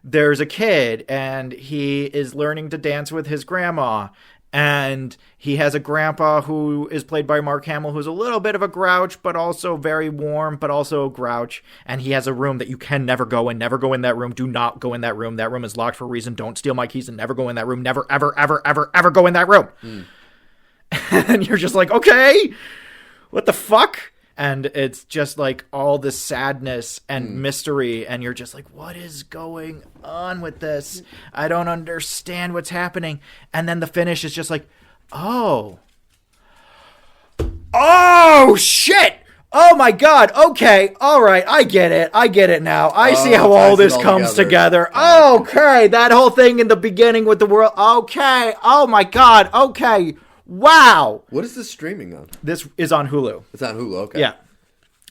There's a kid, and he is learning to dance with his grandma. And he has a grandpa who is played by Mark Hamill, who's a little bit of a grouch, but also very warm, but also a grouch. And he has a room that you can never go in. Never go in that room. Do not go in that room. That room is locked for a reason. Don't steal my keys and never go in that room. Never, ever, ever, ever, ever go in that room. And you're just like, okay, what the fuck? And it's just like all this sadness and mystery. And you're just like, what is going on with this? I don't understand what's happening. And then the finish is just like, oh, shit. Oh my God. Okay. All right. I get it. I get it now. I see how all this comes together. Okay. That whole thing in the beginning with the world. Okay. Oh my God. Okay. Wow. What is this streaming on? This is on Hulu. It's on Hulu, okay. Yeah.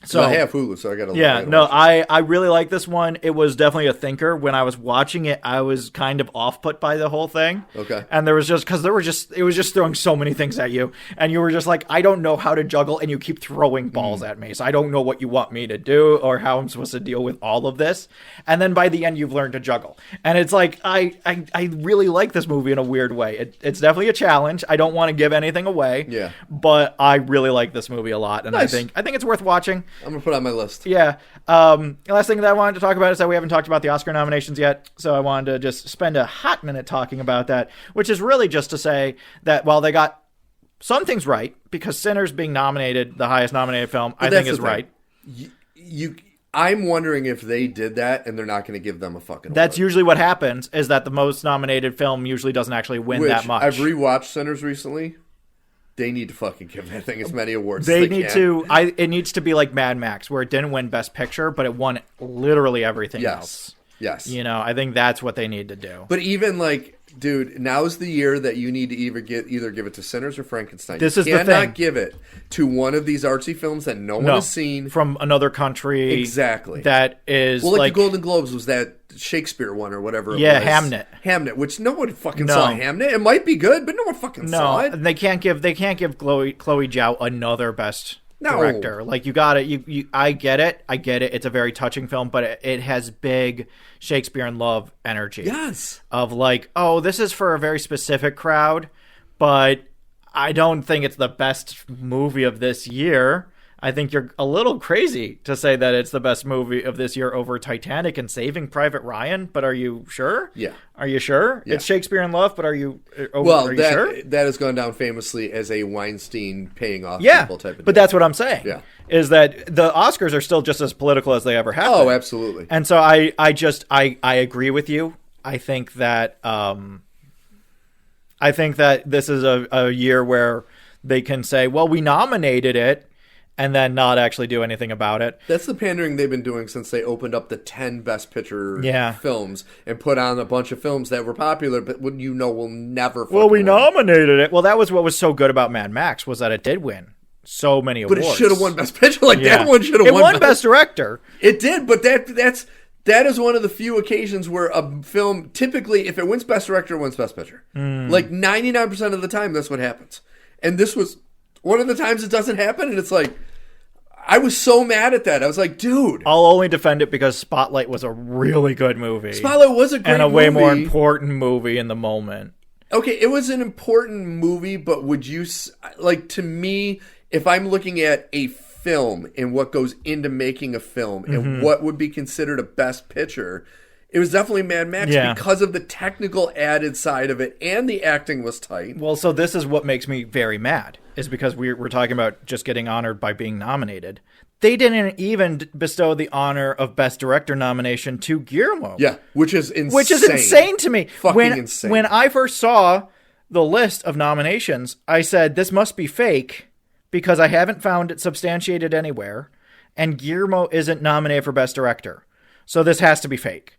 So I have Hulu, so I got to look at it. I really like this one. It was definitely a thinker. When I was watching it, I was kind of off-put by the whole thing. Okay. And it was just throwing so many things at you. And you were just like, I don't know how to juggle, and you keep throwing balls at me. So I don't know what you want me to do or how I'm supposed to deal with all of this. And then by the end, you've learned to juggle. And it's like, I really like this movie in a weird way. It's definitely a challenge. I don't want to give anything away. Yeah. But I really like this movie a lot. And nice. I think it's worth watching. I'm going to put it on my list. Yeah. The last thing that I wanted to talk about is that we haven't talked about the Oscar nominations yet. So I wanted to just spend a hot minute talking about that, which is really just to say that while they got some things right, because Sinners being nominated, the highest nominated film, I think is right. I'm wondering if they did that and they're not going to give them a fucking That's award. usually what happens, is that the most nominated film usually doesn't actually win that much. I've rewatched Sinners recently. They need to fucking give that thing as many awards They as they need can. to. It needs to be like Mad Max, where it didn't win Best Picture, but it won literally everything else. Yes. You know, I think that's what they need to do. But even like, dude, now's the year that you need to either give it to Sinners or Frankenstein. This you is the thing. cannot give it to one of these artsy films that no one has seen. From another country. Exactly. That is well, like the Golden Globes was that Shakespeare one or whatever it was. Yeah, Hamnet. Hamnet, which no one fucking saw Hamnet. It might be good, but no one fucking saw it. No, they can't give Chloe Zhao another Best Director. Like, you got it. I get it. It's a very touching film, but it has big Shakespeare in Love energy. Yes. Of like, oh, this is for a very specific crowd, but I don't think it's the best movie of this year. I think you're a little crazy to say that it's the best movie of this year over Titanic and Saving Private Ryan, but are you sure? Yeah. Are you sure? Yeah. It's Shakespeare in Love, but are you sure? That has gone down famously as a Weinstein paying off people type of but deal. that's what I'm saying. Yeah. Is that the Oscars are still just as political as they ever have been. Oh, absolutely. And so I agree with you. I think that this is a year where they can say, well, we nominated it, and then not actually do anything about it. That's the pandering they've been doing since they opened up the 10 Best Picture films and put on a bunch of films that were popular, but will never fucking win. Nominated it. Well, that was what was so good about Mad Max, was that it did win so many awards. But it should have won Best Picture. That one should have won. It won Best Director. It did, but that is one of the few occasions where a film, typically, if it wins Best Director, it wins Best Picture. Like 99% of the time, that's what happens. And this was one of the times it doesn't happen, and it's like, I was so mad at that. I was like, dude. I'll only defend it because Spotlight was a really good movie. Spotlight was a great movie. And a way more important movie in the moment. Okay, it was an important movie, but would you, like, to me, if I'm looking at a film and what goes into making a film and what would be considered a best picture, it was definitely Mad Max because of the technical added side of it, and the acting was tight. Well, so this is what makes me very mad, is because we're talking about just getting honored by being nominated. They didn't even bestow the honor of Best Director nomination to Guillermo. Yeah, which is insane. Which is insane to me. Fucking insane. When I first saw the list of nominations, I said, this must be fake, because I haven't found it substantiated anywhere, and Guillermo isn't nominated for Best Director. So this has to be fake.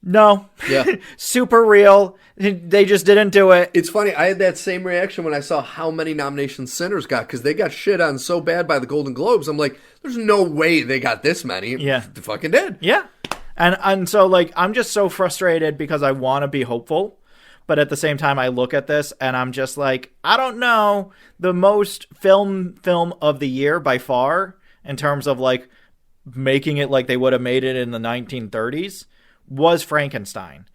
No. Yeah. Super real. They just didn't do it. It's funny. I had that same reaction when I saw how many nominations Sinners got, because they got shit on so bad by the Golden Globes. I'm like, there's no way they got this many. Yeah. They fucking did. Yeah. And so, like, I'm just so frustrated because I want to be hopeful. But at the same time, I look at this and I'm just like, I don't know. The most film of the year by far, in terms of, like, making it like they would have made it in the 1930s, was Frankenstein.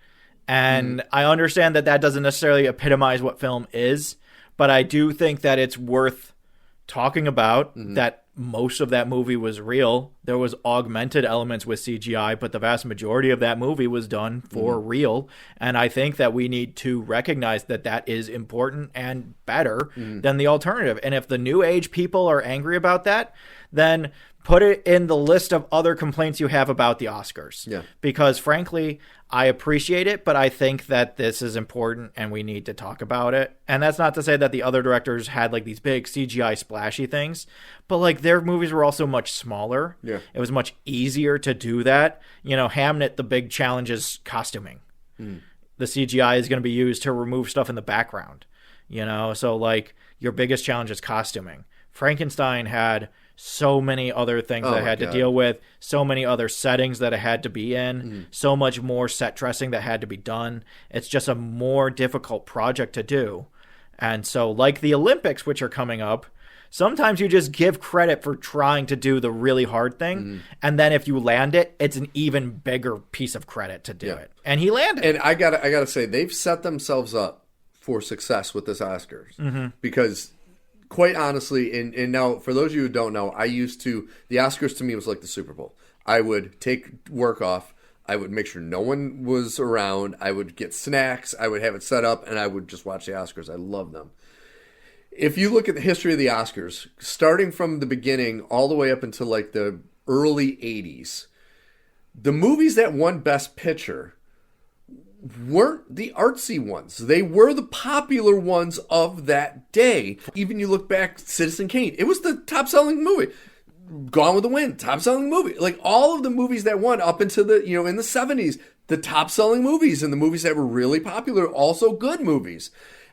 And I understand that doesn't necessarily epitomize what film is, but I do think that it's worth talking about that most of that movie was real. There was augmented elements with CGI, but the vast majority of that movie was done for real. And I think that we need to recognize that is important and better than the alternative. And if the new age people are angry about that, then put it in the list of other complaints you have about the Oscars. Yeah. Because frankly, I appreciate it, but I think that this is important and we need to talk about it. And that's not to say that the other directors had like these big CGI splashy things, but like their movies were also much smaller. Yeah. It was much easier to do that. You know, Hamnet, the big challenge is costuming. The CGI is going to be used to remove stuff in the background, you know? So like your biggest challenge is costuming. Frankenstein had so many other things that I had to deal with, so many other settings that I had to be in, so much more set dressing that had to be done. It's just a more difficult project to do. And so, like the Olympics, which are coming up, sometimes you just give credit for trying to do the really hard thing. And then if you land it, it's an even bigger piece of credit to do it. And he landed. And I gotta say, they've set themselves up for success with this Oscars. Because quite honestly, and now for those of you who don't know, the Oscars to me was like the Super Bowl. I would take work off. I would make sure no one was around. I would get snacks. I would have it set up, and I would just watch the Oscars. I love them. If you look at the history of the Oscars, starting from the beginning all the way up until like the early 80s, the movies that won Best Picture weren't the artsy ones. They were the popular ones of that day. Even you look back, Citizen Kane, it was the top-selling movie. Gone with the Wind, top-selling movie. Like all of the movies that won up into the, in the 70s, the top-selling movies and the movies that were really popular, also good movies.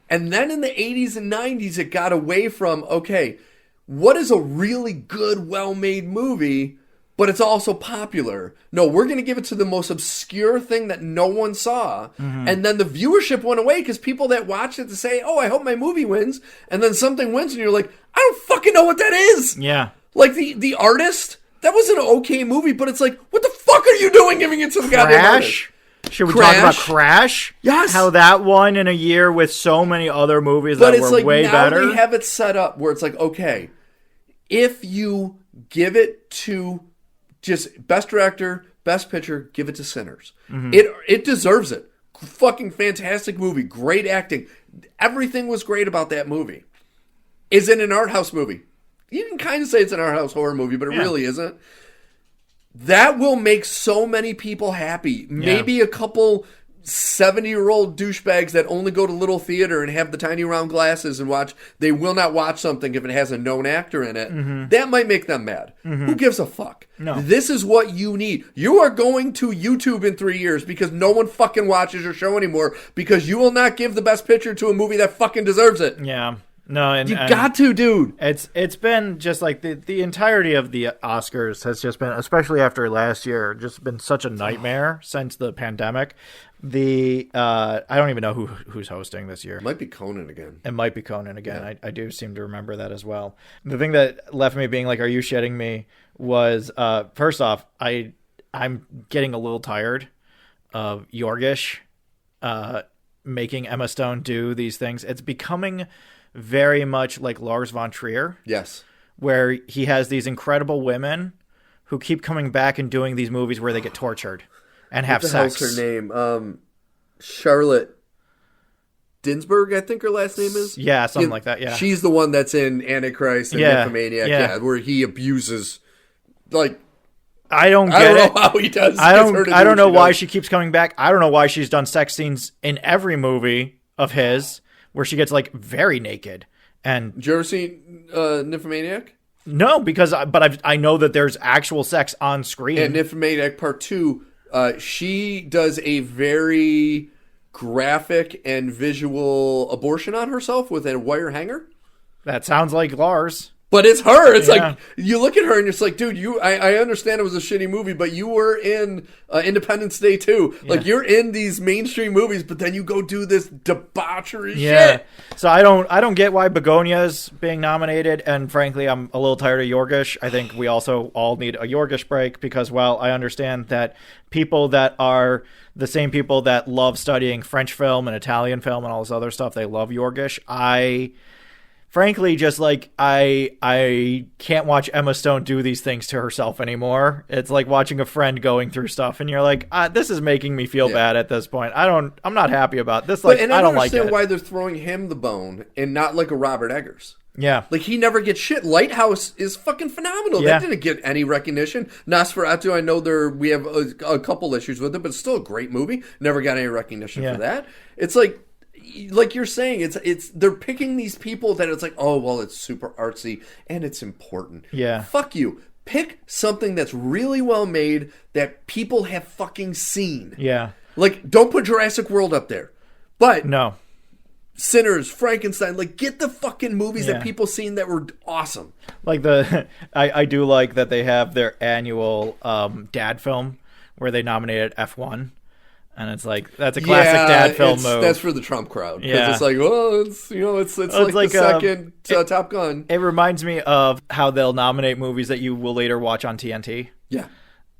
And then in the 80s and 90s, it got away from, okay, what is a really good, well-made movie, but it's also popular? No, we're going to give it to the most obscure thing that no one saw. Mm-hmm. And then the viewership went away because people that watched it to say, oh, I hope my movie wins. And then something wins and you're like, I don't fucking know what that is. Yeah. Like The Artist, that was an okay movie, but it's like, what the fuck are you doing giving it to the goddamn artist? Should we talk about Crash? Yes. How that won in a year with so many other movies that were way better. But it's like now they have it set up where it's like, okay, if you give it to just Best Director, Best Picture, give it to Sinners. Mm-hmm. It deserves it. Fucking fantastic movie. Great acting. Everything was great about that movie. Is it an art house movie? You can kind of say it's an art house horror movie, but it really isn't. That will make so many people happy. Maybe a couple 70-year-old douchebags that only go to little theater and have the tiny round glasses and watch. They will not watch something if it has a known actor in it. Mm-hmm. That might make them mad. Mm-hmm. Who gives a fuck? No. This is what you need. You are going to YouTube in 3 years because no one fucking watches your show anymore because you will not give the Best Picture to a movie that fucking deserves it. Yeah. No, and you got to, dude. It's been just like the entirety of the Oscars has just been, especially after last year, just been such a nightmare since the pandemic. I don't even know who's hosting this year. It might be Conan again. It might be Conan again. Yeah. I do seem to remember that as well. The thing that left me being like, "Are you shitting me?" was first off, I'm getting a little tired of Yorgish making Emma Stone do these things. It's becoming very much like Lars von Trier. Yes. Where he has these incredible women who keep coming back and doing these movies where they get tortured and have sex. What's her name? Charlotte Dinsburg, I think her last name is. Yeah, something like that, yeah. She's the one that's in Antichrist and Nymphomaniac, where he abuses, like... I don't know how he does. I don't know why she keeps coming back. I don't know why she's done sex scenes in every movie of his where she gets like very naked. And did you ever see Nymphomaniac? No, because I know that there's actual sex on screen. And Nymphomaniac Part 2, she does a very graphic and visual abortion on herself with a wire hanger. That sounds like Lars. But it's her. It's like, you look at her and it's like, dude, I understand it was a shitty movie, but you were in Independence Day too. Yeah. Like, you're in these mainstream movies, but then you go do this debauchery shit. So I don't get why Begonia's being nominated, and frankly, I'm a little tired of Yorgish. I think we also all need a Yorgish break because, while I understand that people that are the same people that love studying French film and Italian film and all this other stuff, they love Yorgish. Frankly, just like I can't watch Emma Stone do these things to herself anymore. It's like watching a friend going through stuff, and you're like, this is making me feel bad at this point. I'm not happy about this. Like, and I don't like it. I understand why they're throwing him the bone and not like a Robert Eggers. Yeah. Like, he never gets shit. Lighthouse is fucking phenomenal. Yeah. That didn't get any recognition. Nosferatu, I know we have a couple issues with it, but it's still a great movie. Never got any recognition for that. It's like you're saying, it's they're picking these people that it's like, oh, well, it's super artsy and it's important. Yeah. Fuck you. Pick something that's really well made that people have fucking seen. Yeah. Like, don't put Jurassic World up there. But no. Sinners, Frankenstein, like, get the fucking movies that people seen that were awesome. Like I do like that they have their annual dad film where they nominated F1. And it's like, that's a classic dad film move. That's for the Trump crowd. Because it's like, well, it's like the second Top Gun. It reminds me of how they'll nominate movies that you will later watch on TNT. Yeah.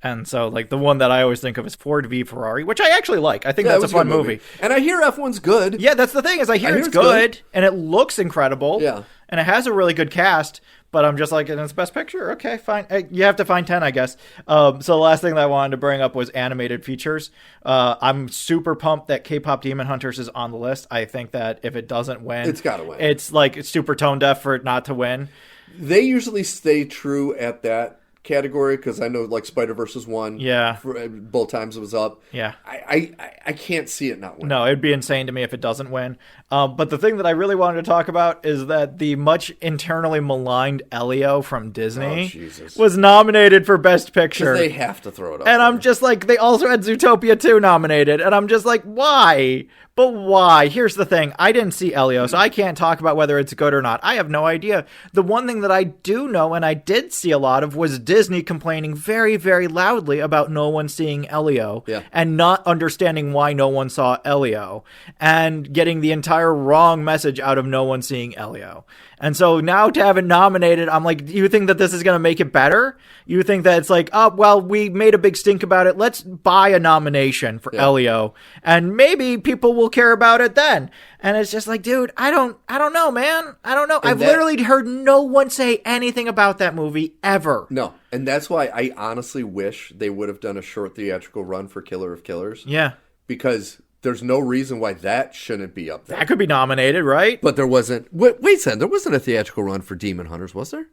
And so, like, the one that I always think of is Ford v Ferrari, which I actually like. I think that's a fun movie. And I hear F1's good. Yeah, that's the thing, is I hear it's good, and it looks incredible. Yeah. and it has a really good cast. But I'm just like, and it's Best Picture? Okay, fine. You have to find 10, I guess. So the last thing that I wanted to bring up was animated features. I'm super pumped that K-Pop Demon Hunters is on the list. I think that if it doesn't win... It's got to win. It's super tone deaf for it not to win. They usually stay true at that category because I know like Spider-Verse won. Yeah. Both times it was up. Yeah. I can't see it not winning. No, it'd be insane to me if it doesn't win. But the thing that I really wanted to talk about is that the much internally maligned Elio from Disney was nominated for Best Picture. They have to throw it up. And I'm just like, they also had Zootopia 2 nominated. And I'm just like, why? But why? Here's the thing. I didn't see Elio, so I can't talk about whether it's good or not. I have no idea. The one thing that I do know, and I did see a lot of, was Disney complaining very, very loudly about no one seeing Elio and not understanding why no one saw Elio and getting the entire wrong message out of no one seeing Elio. And so now to have it nominated, I'm like, you think that this is going to make it better? You think that it's like, oh, well, we made a big stink about it. Let's buy a nomination for Elio, and maybe people will care about it then. And it's just like, dude, I don't know, man. I don't know. I've literally heard no one say anything about that movie ever. No. And that's why I honestly wish they would have done a short theatrical run for Killer of Killers. Yeah. Because there's no reason why that shouldn't be up there. That could be nominated, right? But there wasn't. Wait a second. There wasn't a theatrical run for Demon Hunters, was there?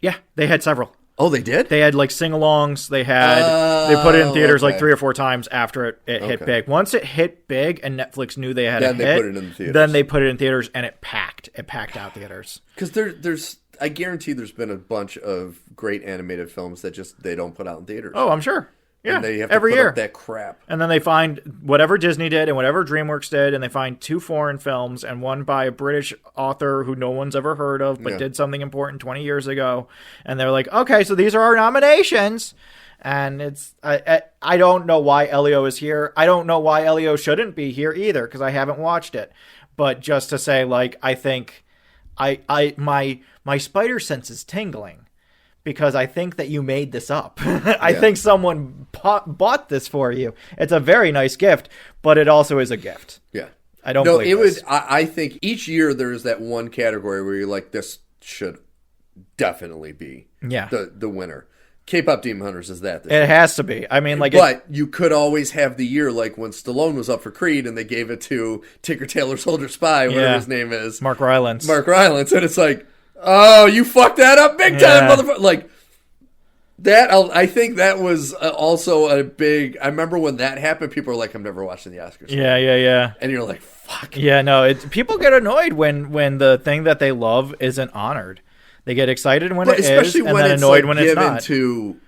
Yeah, they had several. Oh, they did? They had like sing-alongs. They put it in theaters like 3 or 4 times after it hit big. Once it hit big and Netflix knew they had a hit, they put it in the theaters. Then they put it in theaters and it packed. It packed out theaters. Because there's, I guarantee there's been a bunch of great animated films that just they don't put out in theaters. Oh, I'm sure. Yeah, and they have to every put year up that crap. And then they find whatever Disney did and whatever DreamWorks did, and they find 2 foreign films and one by a British author who no one's ever heard of but did something important 20 years ago. And they're like, okay, so these are our nominations. And it's I don't know why Elio is here. I don't know why Elio shouldn't be here either because I haven't watched it. But just to say, like, I think my spider sense is tingling. Because I think that you made this up. I think someone bought this for you. It's a very nice gift, but it also is a gift. Yeah. I don't believe this. I think each year there's that one category where you're like, this should definitely be the winner. K-Pop Demon Hunters is that. It has to be. I mean, like, but you could always have the year like when Stallone was up for Creed and they gave it to Tinker Tailor Soldier Spy, whatever his name is. Mark Rylance. And it's like, oh, you fucked that up big time, motherfucker! Like that. I think that was also a big. I remember when that happened. People were like, "I'm never watching the Oscars." Yeah. And you're like, "Fuck." Yeah, no. People get annoyed when the thing that they love isn't honored. They get excited when it is, and then annoyed when it's not. To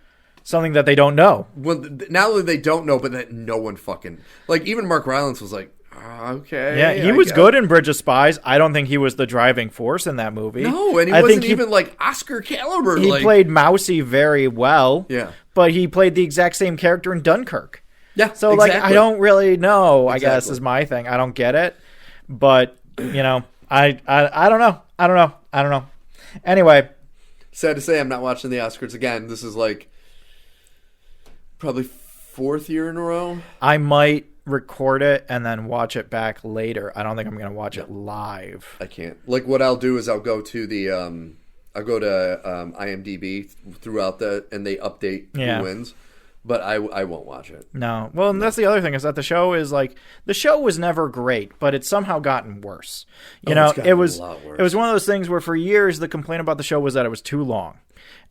something that they don't know. When not only they don't know, but that no one fucking like. Even Mark Rylance was like, okay. Yeah, he was good in Bridge of Spies. I don't think he was the driving force in that movie. No, and he wasn't even like Oscar caliber. He played Mousy very well. Yeah. But he played the exact same character in Dunkirk. Yeah. So like I don't really know, I guess is my thing. I don't get it. But, you know, I don't know. I don't know. Anyway. Sad to say I'm not watching the Oscars again. This is like probably 4th year in a row. I might record it and then watch it back later. I don't think I'm going to watch it live. I can't. Like what I'll do is I'll go to the IMDb throughout and they update who wins. But I won't watch it. No. Well, and that's the other thing is that the show was never great, but it's somehow gotten worse. You know, it was a lot worse. It was one of those things where for years the complaint about the show was that it was too long.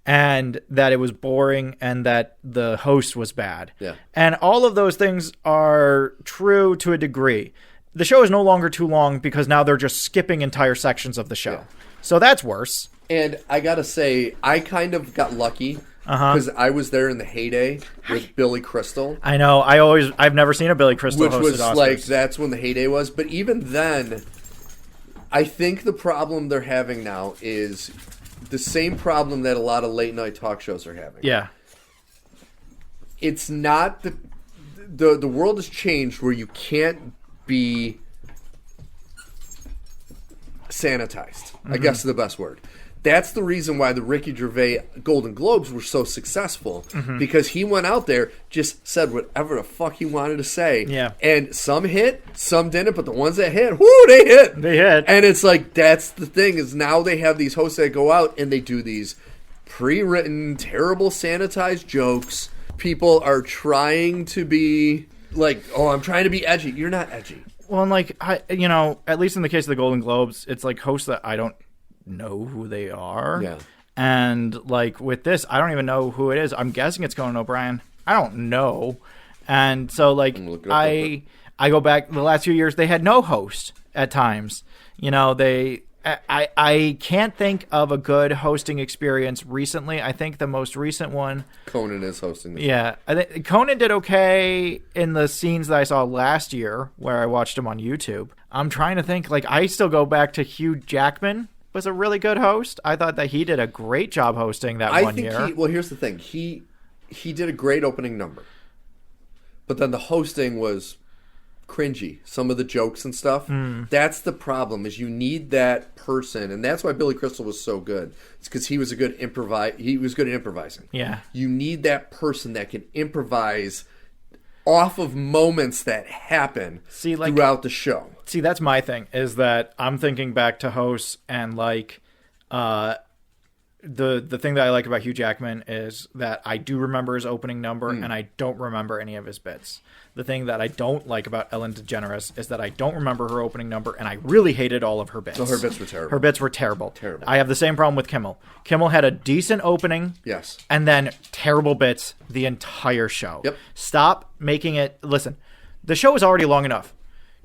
And that it was boring and that the host was bad. Yeah. And all of those things are true to a degree. The show is no longer too long because now they're just skipping entire sections of the show. Yeah. So that's worse. And I got to say, I kind of got lucky because I was there in the heyday with Billy Crystal. I know. I've never seen a Billy Crystal hosted was Oscars. Like, that's when the heyday was. But even then, I think the problem they're having now is the same problem that a lot of late night talk shows are having. Yeah. It's not the world has changed where you can't be sanitized. I guess is the best word. that's the reason why the Ricky Gervais Golden Globes were so successful, because he went out there, just said whatever the fuck he wanted to say. Yeah. And some hit, some didn't, but the ones that hit, whoo, they hit. They hit. And it's like, that's the thing, is now they have these hosts that go out and they do these pre-written, terrible, sanitized jokes. People are trying to be like, oh, I'm trying to be edgy. You're not edgy. Well, and like, at least in the case of the Golden Globes, it's like hosts that I don't know who they are. Yeah. And like with this, I don't even know who it is. I'm guessing it's Conan O'Brien. I don't know. And so like I go back the last few years, they had no host at times. I can't think of a good hosting experience recently. I think the most recent one, Conan is hosting this. Yeah, I think Conan did okay in the scenes that I saw last year where I watched him on YouTube. I'm trying to think, like, I still go back to Hugh Jackman was a really good host. I thought that he did a great job hosting that one year. Well, here's the thing. He did a great opening number. But then the hosting was cringy. Some of the jokes and stuff. That's the problem, is you need that person, and that's why Billy Crystal was so good. It's because he was good at improvising. Yeah. You need that person that can improvise off of moments that happen throughout the show. See, that's my thing, is that I'm thinking back to hosts, and like the thing that I like about Hugh Jackman is that I do remember his opening number and I don't remember any of his bits. The thing that I don't like about Ellen DeGeneres is that I don't remember her opening number, and I really hated all of her bits. So her bits were terrible. Her bits were terrible. I have the same problem with Kimmel. Kimmel had a decent opening. Yes. And then terrible bits the entire show. Yep. Stop making it... Listen, the show is already long enough.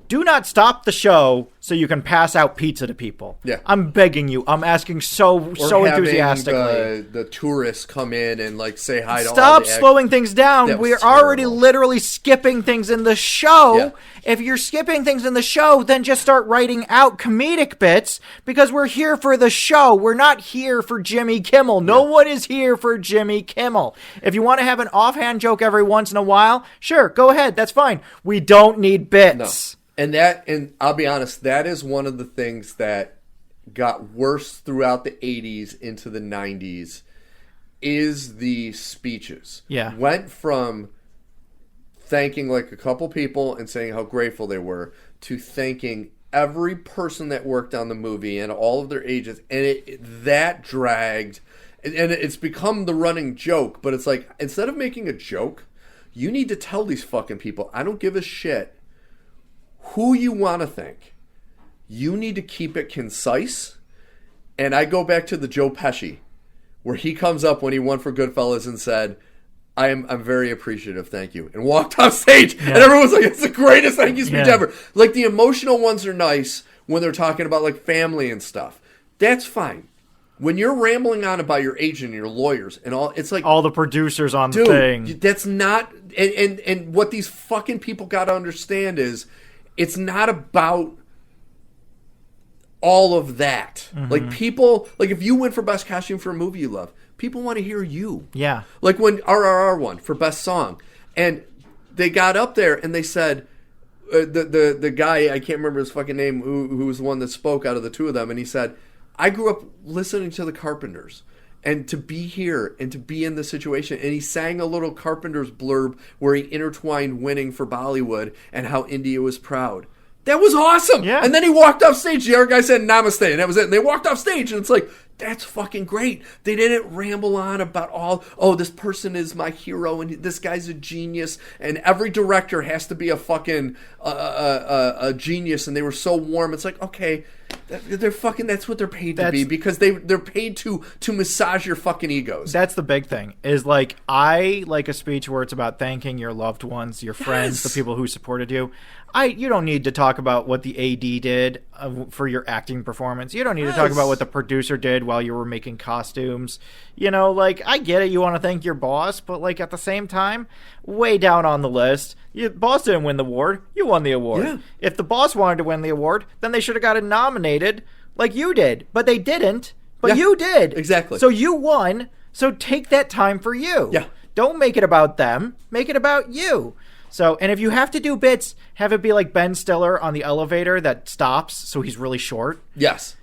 Do not stop the show so you can pass out pizza to people. Yeah. I'm begging you. I'm asking so enthusiastically. The tourists come in and like say hi to all Stop the slowing things down. We're already literally skipping things in the show. Yeah. If you're skipping things in the show, then just start writing out comedic bits, because we're here for the show. We're not here for Jimmy Kimmel. No one is here for Jimmy Kimmel. If you want to have an offhand joke every once in a while, sure, go ahead. That's fine. We don't need bits. No. And I'll be honest, that is one of the things that got worse throughout the 80s into the 90s is the speeches. Yeah. Went from thanking like a couple people and saying how grateful they were to thanking every person that worked on the movie and all of their agents. And that dragged, and it's become the running joke, but it's like, instead of making a joke, you need to tell these fucking people, I don't give a shit who you want to thank. You need to keep it concise. And I go back to the Joe Pesci, where he comes up when he won for Goodfellas and said, I'm very appreciative, thank you. And walked off stage. Yeah. And everyone's like, it's the greatest thank you speech ever. Like, the emotional ones are nice when they're talking about like family and stuff. That's fine. When you're rambling on about your agent and your lawyers and all, it's like all the producers on the thing. That's not, and what these fucking people got to understand is, it's not about all of that. Like, people, like, if you win for best costume for a movie you love, people want to hear you. Yeah. Like when RRR won for best song, and they got up there and they said, the guy, I can't remember his fucking name, who was the one that spoke out of the two of them, and he said, I grew up listening to the Carpenters. And to be here and to be in this situation. And he sang a little Carpenter's blurb where he intertwined winning for Bollywood and how India was proud. That was awesome. Yeah. And then he walked off stage. The other guy said namaste, and that was it. And they walked off stage, and it's like, that's fucking great. They didn't ramble on about this person is my hero, and this guy's a genius, and every director has to be a fucking a genius, and they were so warm. It's like, okay, they're fucking, that's what they're paid to be, because they're paid to massage your fucking egos. That's the big thing, is like, I like a speech where it's about thanking your loved ones, your friends, the people who supported you. You don't need to talk about what the AD did for your acting performance. You don't need to talk about what the producer did while you were making costumes. You know, like, I get it, you want to thank your boss, but like, at the same time, way down on the list, your boss didn't win the award, you won the award. Yeah. If the boss wanted to win the award, then they should have got it nominated like you did, but they didn't, but you did. Exactly. So you won, so take that time for you. Yeah. Don't make it about them, make it about you. So, and if you have to do bits, have it be like Ben Stiller on the elevator that stops, so he's really short. Yes.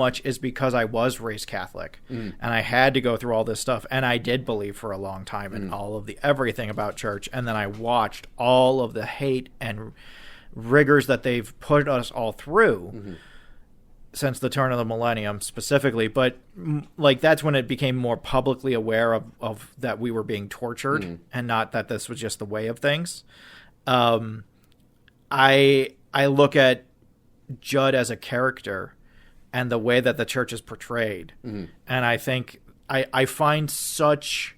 much is because I was raised Catholic and I had to go through all this stuff, and I did believe for a long time in all of the everything about church, and then I watched all of the hate and rigors that they've put us all through. since the turn of the millennium specifically, but like that's when it became more publicly aware of that we were being tortured and not that this was just the way of things. I look at Judd as a character and the way that the church is portrayed. And I think I find such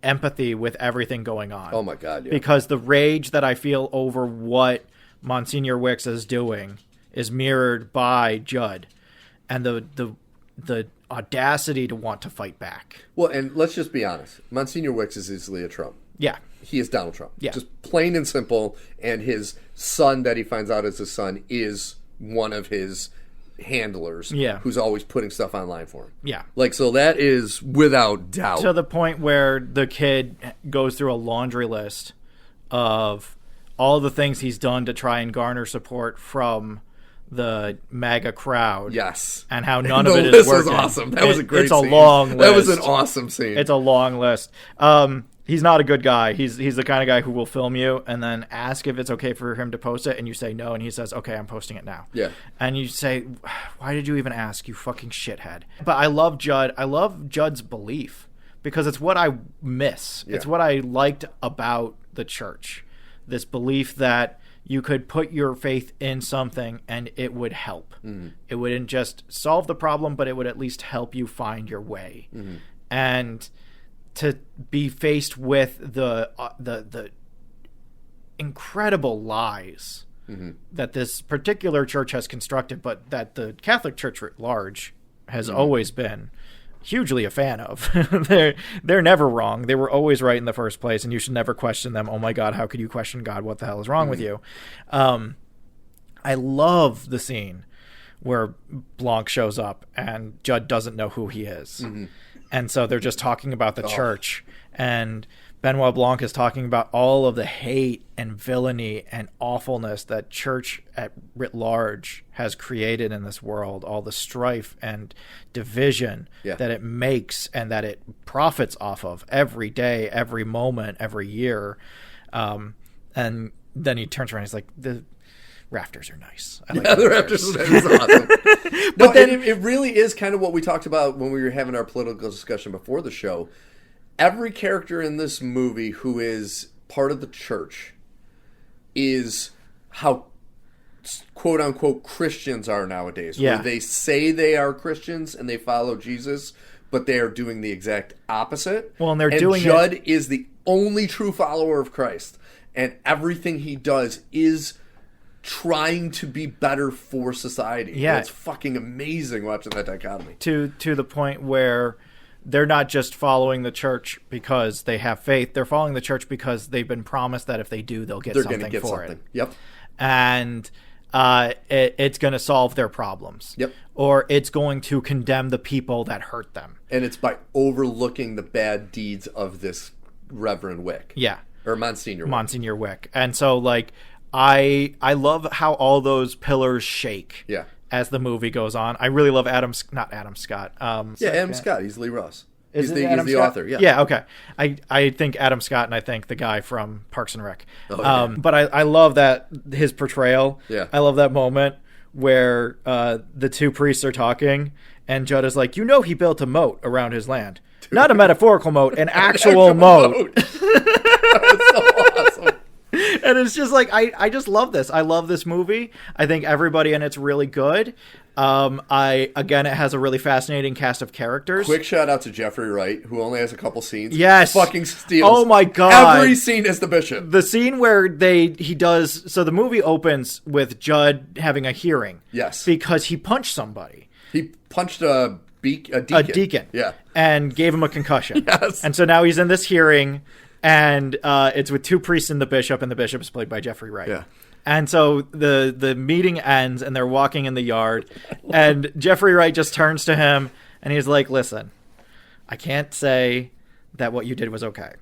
empathy with everything going on. Oh my God. Yeah. Because the rage that I feel over what Monsignor Wicks is doing is mirrored by Judd, and the audacity to want to fight back. Well, and let's just be honest. Monsignor Wicks is easily a Trump. Yeah. He is Donald Trump. Yeah. Just plain and simple. And his son that he finds out is his son is one of his handlers. Yeah. Who's always putting stuff online for him. Yeah. Like, so that is without doubt. To the point where the kid goes through a laundry list of all the things he's done to try and garner support from the MAGA crowd. Yes. And how none of it is working. This was awesome. That was a great scene. It's a long list. That was an awesome scene. It's a long list. He's not a good guy. He's the kind of guy who will film you and then ask if it's okay for him to post it, and you say no, and he says, okay, I'm posting it now. Yeah. And you say, why did you even ask, you fucking shithead? But I love Judd. I love Judd's belief because it's what I miss. Yeah. It's what I liked about the church. This belief that you could put your faith in something and it would help. It wouldn't just solve the problem, but it would at least help you find your way. And to be faced with the incredible lies that this particular church has constructed, but that the Catholic Church at large has always been hugely a fan of. They're never wrong. They were always right in the first place, and you should never question them. Oh my God, how could you question God? What the hell is wrong with you? I love the scene where Blanc shows up and Judd doesn't know who he is. And so they're just talking about the church, and Benoit Blanc is talking about all of the hate and villainy and awfulness that church at writ large has created in this world, all the strife and division that it makes and that it profits off of every day, every moment, every year. And then he turns around and he's like, the rafters are nice. I like the rafters is awesome. But then it really is kind of what we talked about when we were having our political discussion before the show. Every character in this movie who is part of the church is how quote unquote Christians are nowadays. Where they say they are Christians and they follow Jesus, but they are doing the exact opposite. Well, and Judd is the only true follower of Christ, and everything he does is trying to be better for society. Yeah. It's fucking amazing watching that dichotomy. To the point where they're not just following the church because they have faith. They're following the church because they've been promised that if they do, they'll get something for it. Yep. And it's going to solve their problems. Yep. Or it's going to condemn the people that hurt them. And it's by overlooking the bad deeds of this Reverend Wick. Yeah. Or Monsignor Wick. Monsignor Wick. And so, like, I love how all those pillars shake. Yeah. As the movie goes on. I really love Adam Scott. Adam Scott. He's Lee Ross. He's the author. Yeah. Yeah. Okay. I think Adam Scott, and I think the guy from Parks and Rec. But I love that his portrayal. Yeah. I love that moment where the two priests are talking, and Judd is like, he built a moat around his land, not a metaphorical moat, an actual moat. That's so awesome. And it's just like, I just love this. I love this movie. I think everybody in it's really good. It has a really fascinating cast of characters. Quick shout out to Jeffrey Wright, who only has a couple scenes. Yes. Fucking steals. Oh my God. Every scene as the bishop. The scene where so the movie opens with Judd having a hearing. Yes. Because he punched somebody. He punched a deacon. A deacon. Yeah. And gave him a concussion. Yes. And so now he's in this hearing, and it's with two priests and the bishop is played by Jeffrey Wright. Yeah. And so the meeting ends, and they're walking in the yard, and Jeffrey Wright just turns to him, and he's like, listen, I can't say that what you did was okay.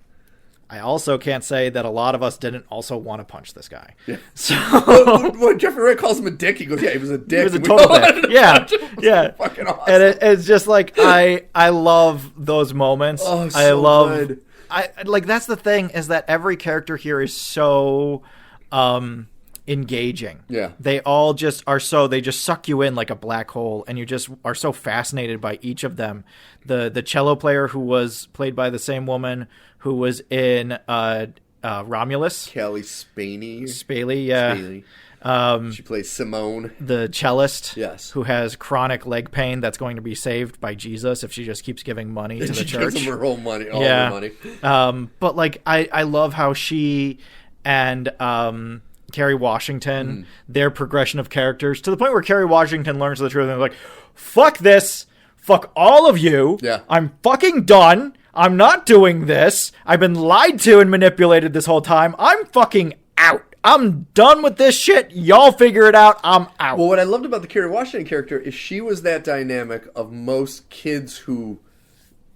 I also can't say that a lot of us didn't also want to punch this guy. Yeah. So when Jeffrey Wright calls him a dick, he goes, yeah, he was a dick. He was a total dick. Yeah. Yeah. Fucking awesome. And it's just like, I love those moments. Oh, so good. That's the thing, is that every character here is so engaging. Yeah. They all just are they just suck you in like a black hole, and you just are so fascinated by each of them. The cello player, who was played by the same woman who was in Romulus. Kelly Spaney. Spaley, yeah. She plays Simone. The cellist, yes, who has chronic leg pain that's going to be saved by Jesus if she just keeps giving money to the church. She gives them her whole money, all her money. But like, I love how she and Kerry Washington, their progression of characters, to the point where Kerry Washington learns the truth and is like, fuck this, fuck all of you, I'm fucking done, I'm not doing this, I've been lied to and manipulated this whole time, I'm fucking out. I'm done with this shit. Y'all figure it out. I'm out. Well, what I loved about the Kerry Washington character is she was that dynamic of most kids who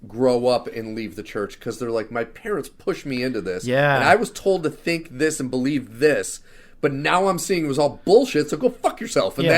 grow up and leave the church because they're like, my parents pushed me into this. Yeah. And I was told to think this and believe this. But now I'm seeing it was all bullshit, so go fuck yourself. And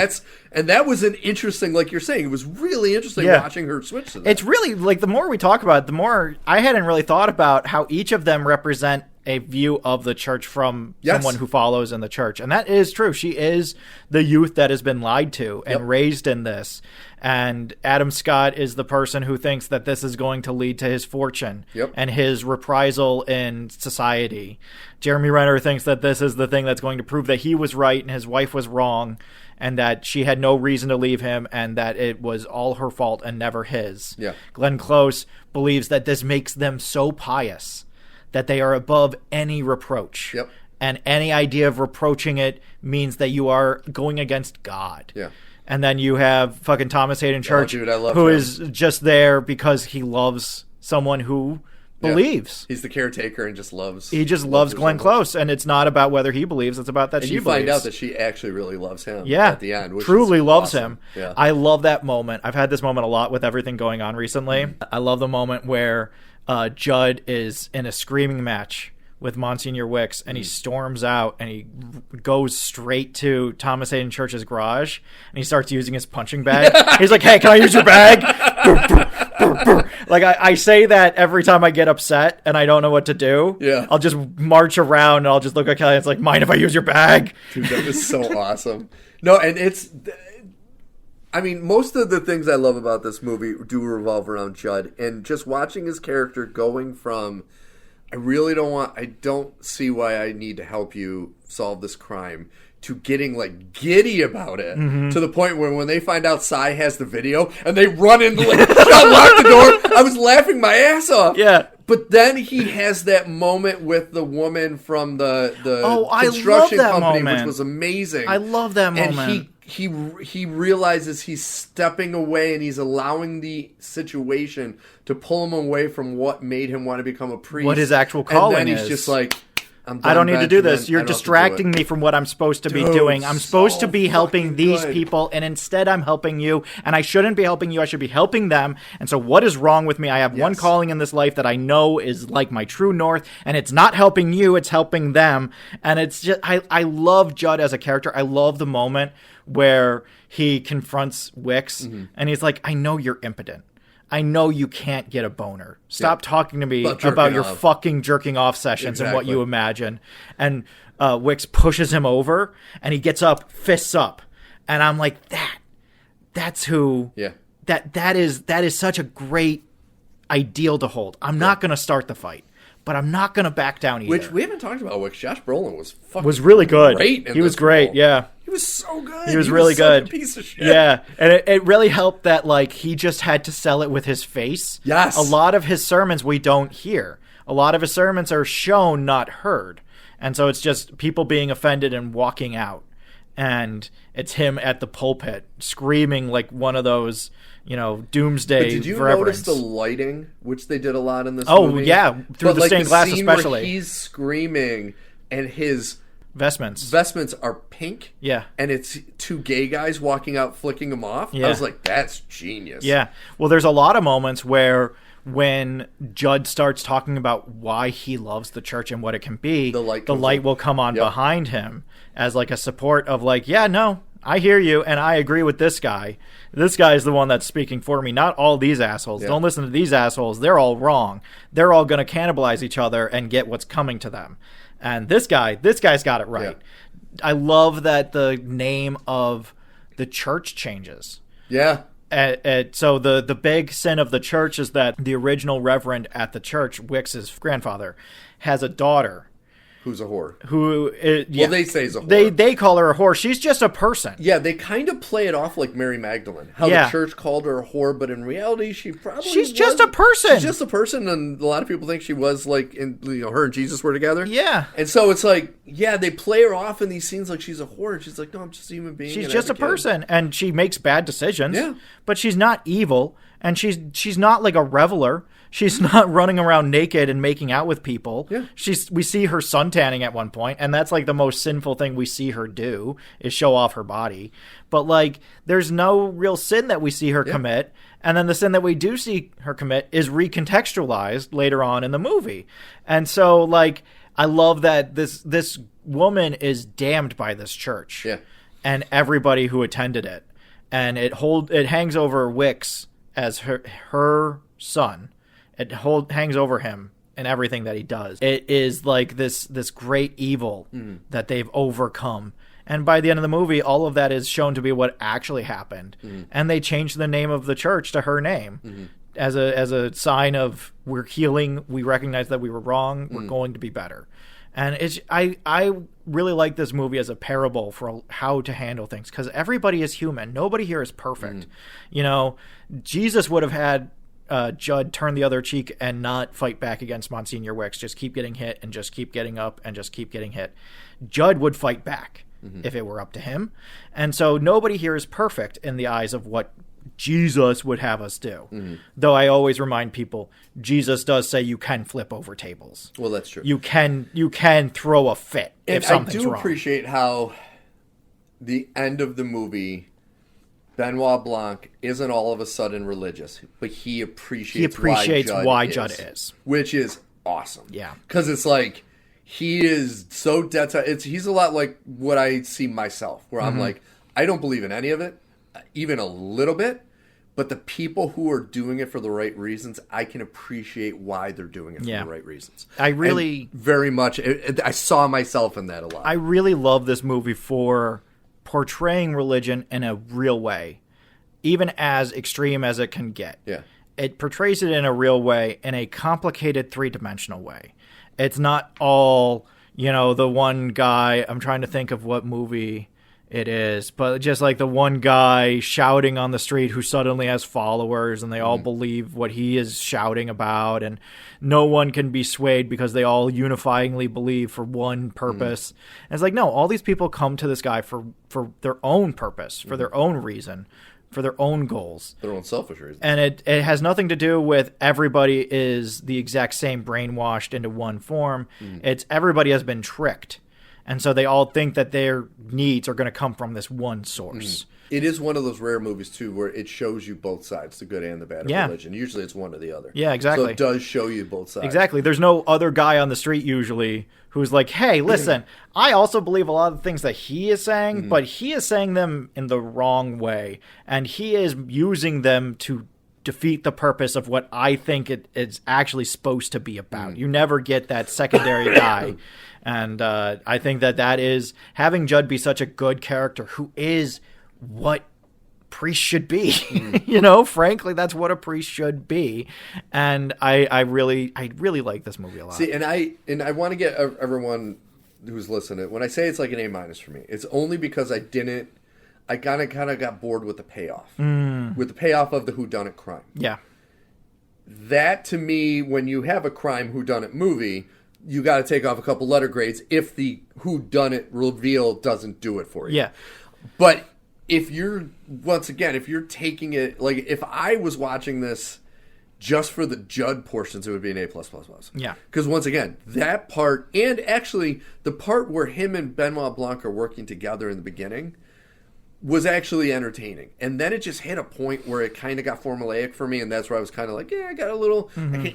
that was an interesting, like you're saying, it was really interesting watching her switch to that. It's really, like, the more we talk about it, the more I hadn't really thought about how each of them represent a view of the church from someone who follows in the church. And that is true. She is the youth that has been lied to and raised in this. And Adam Scott is the person who thinks that this is going to lead to his fortune and his reprisal in society. Jeremy Renner thinks that this is the thing that's going to prove that he was right and his wife was wrong, and that she had no reason to leave him, and that it was all her fault and never his. Yeah. Glenn Close believes that this makes them so pious that they are above any reproach. Yep. And any idea of reproaching it means that you are going against God. Yeah. And then you have fucking Thomas Hayden Church, who is just there because he loves someone who believes. He's the caretaker and just loves. He just loves Glenn Close, and it's not about whether he believes; it's about that she believes. And you find out that she actually really loves him. Yeah, at the end, which truly loves awesome. him. Yeah. I love that moment. I've had this moment a lot with everything going on recently. I love the moment where Judd is in a screaming match with Monsignor Wicks, and he storms out and he goes straight to Thomas Hayden Church's garage, and he starts using his punching bag. He's like, hey, can I use your bag? Like, I say that every time I get upset and I don't know what to do. Yeah. I'll just march around and I'll just look at Kelly. It's like, mind if I use your bag? Dude, that was so awesome. No, and I mean, most of the things I love about this movie do revolve around Judd, and just watching his character going from, I don't see why I need to help you solve this crime, to getting like giddy about it, to the point where when they find out Cy has the video and they run into like unlock the door, I was laughing my ass off. Yeah. But then he has that moment with the woman from the construction company, which was amazing. I love that moment. And he realizes he's stepping away and he's allowing the situation to pull him away from what made him want to become a priest. What his actual calling is. And then he's just like, I don't need to do this. You're distracting me from what I'm supposed to be doing. I'm supposed to be helping these people, and instead I'm helping you, and I shouldn't be helping you. I should be helping them. And so what is wrong with me? I have one calling in this life that I know is like my true north, and it's not helping you, it's helping them. And it's just, I love Judd as a character. I love the moment where he confronts Wicks, and he's like, I know you're impotent. I know you can't get a boner. Stop talking to me about your fucking jerking off sessions and what you imagine. And Wicks pushes him over, and he gets up, fists up. And I'm like, that's who. Yeah. That is such a great ideal to hold. I'm not going to start the fight, but I'm not going to back down either. Which we haven't talked about Wicks. Josh Brolin was really good. Great. He was great. Yeah. He was so good. He was really good. Such a piece of shit. Yeah, and it really helped that like he just had to sell it with his face. Yes. A lot of his sermons we don't hear. A lot of his sermons are shown, not heard. And so it's just people being offended and walking out. And it's him at the pulpit screaming like one of those, doomsday. But did you reverence. notice the lighting, which they did a lot in this movie? movie? Yeah, through the stained glass especially. Where he's screaming and his vestments are pink. Yeah. And it's two gay guys walking out flicking them off. Yeah. I was like, that's genius. Yeah. Well, there's a lot of moments where when Judd starts talking about why he loves the church and what it can be, the light will come on behind him as like a support of like, yeah, no, I hear you and I agree with this guy. This guy is the one that's speaking for me, not all these assholes. Don't listen to these assholes. They're all wrong. They're all going to cannibalize each other and get what's coming to them. And this guy's got it right. I love that the name of the church changes. Yeah. So the big sin of the church is that the original reverend at the church, Wicks's grandfather, has a daughter. Who's a whore. Well, they say is a whore. They call her a whore. She's just a person. Yeah, they kind of play it off like Mary Magdalene. How the church called her a whore, but in reality, she's just a person. She's just a person, and a lot of people think she was like, her and Jesus were together. Yeah. And so it's like, they play her off in these scenes like she's a whore, and she's like, no, I'm just a human being. She's just a person, and she makes bad decisions. Yeah. But she's not evil, and she's not like a reveler. She's not running around naked and making out with people. Yeah. We see her suntanning at one point, and that's like the most sinful thing we see her do is show off her body. But like, there's no real sin that we see her commit, and then the sin that we do see her commit is recontextualized later on in the movie. And so, like, I love that this woman is damned by this church, and everybody who attended it, and it hangs over Wicks as her son. It hangs over him and everything that he does. It is like this great evil that they've overcome. And by the end of the movie, all of that is shown to be what actually happened. And they changed the name of the church to her name as a sign of we're healing. We recognize that we were wrong. We're going to be better. And I really like this movie as a parable for how to handle things, because everybody is human. Nobody here is perfect. Jesus would have had Judd turn the other cheek and not fight back against Monsignor Wicks, just keep getting hit and just keep getting up and just keep getting hit. Judd would fight back if it were up to him. And so nobody here is perfect in the eyes of what Jesus would have us do. Though I always remind people, Jesus does say you can flip over tables. Well, that's true. You can throw a fit if something's wrong. I do appreciate how the end of the movie, Benoit Blanc isn't all of a sudden religious, but he appreciates why Judd is. Which is awesome. Yeah. Because it's like, he is so dead set. He's a lot like what I see myself, where I'm like, I don't believe in any of it, even a little bit, but the people who are doing it for the right reasons, I can appreciate why they're doing it for the right reasons. Very much, I saw myself in that a lot. I really love this movie for portraying religion in a real way, even as extreme as it can get. Yeah. It portrays it in a real way, in a complicated three-dimensional way. It's not all, the one guy, I'm trying to think of what movie it is, but just like the one guy shouting on the street who suddenly has followers and they all believe what he is shouting about, and no one can be swayed because they all unifyingly believe for one purpose. And it's like, no, all these people come to this guy for their own purpose, for their own reason, for their own goals. Their own selfish reasons. And it has nothing to do with everybody is the exact same brainwashed into one form. It's everybody has been tricked. And so they all think that their needs are going to come from this one source. It is one of those rare movies, too, where it shows you both sides, the good and the bad of religion. Usually it's one or the other. Yeah, exactly. So it does show you both sides. Exactly. There's no other guy on the street usually who's like, hey, listen, I also believe a lot of the things that he is saying, but he is saying them in the wrong way. And he is using them to defeat the purpose of what I think it is actually supposed to be about. You never get that secondary guy. And I think that is having Judd be such a good character who is what priests should be. Frankly, that's what a priest should be. And I really like this movie a lot. See, and I want to get everyone who's listening, when I say it's like an A- for me, it's only because I kind of got bored with the payoff. With the payoff of the whodunit crime. Yeah. That, to me, when you have a crime whodunit movie, you got to take off a couple letter grades if the whodunit reveal doesn't do it for you. Yeah. But if you're taking it, like, if I was watching this just for the Judd portions, it would be an A+++. Yeah. Because once again, that part, and actually the part where him and Benoit Blanc are working together in the beginning, was actually entertaining. And then it just hit a point where it kind of got formulaic for me, and that's where I was kind of like, I got a little...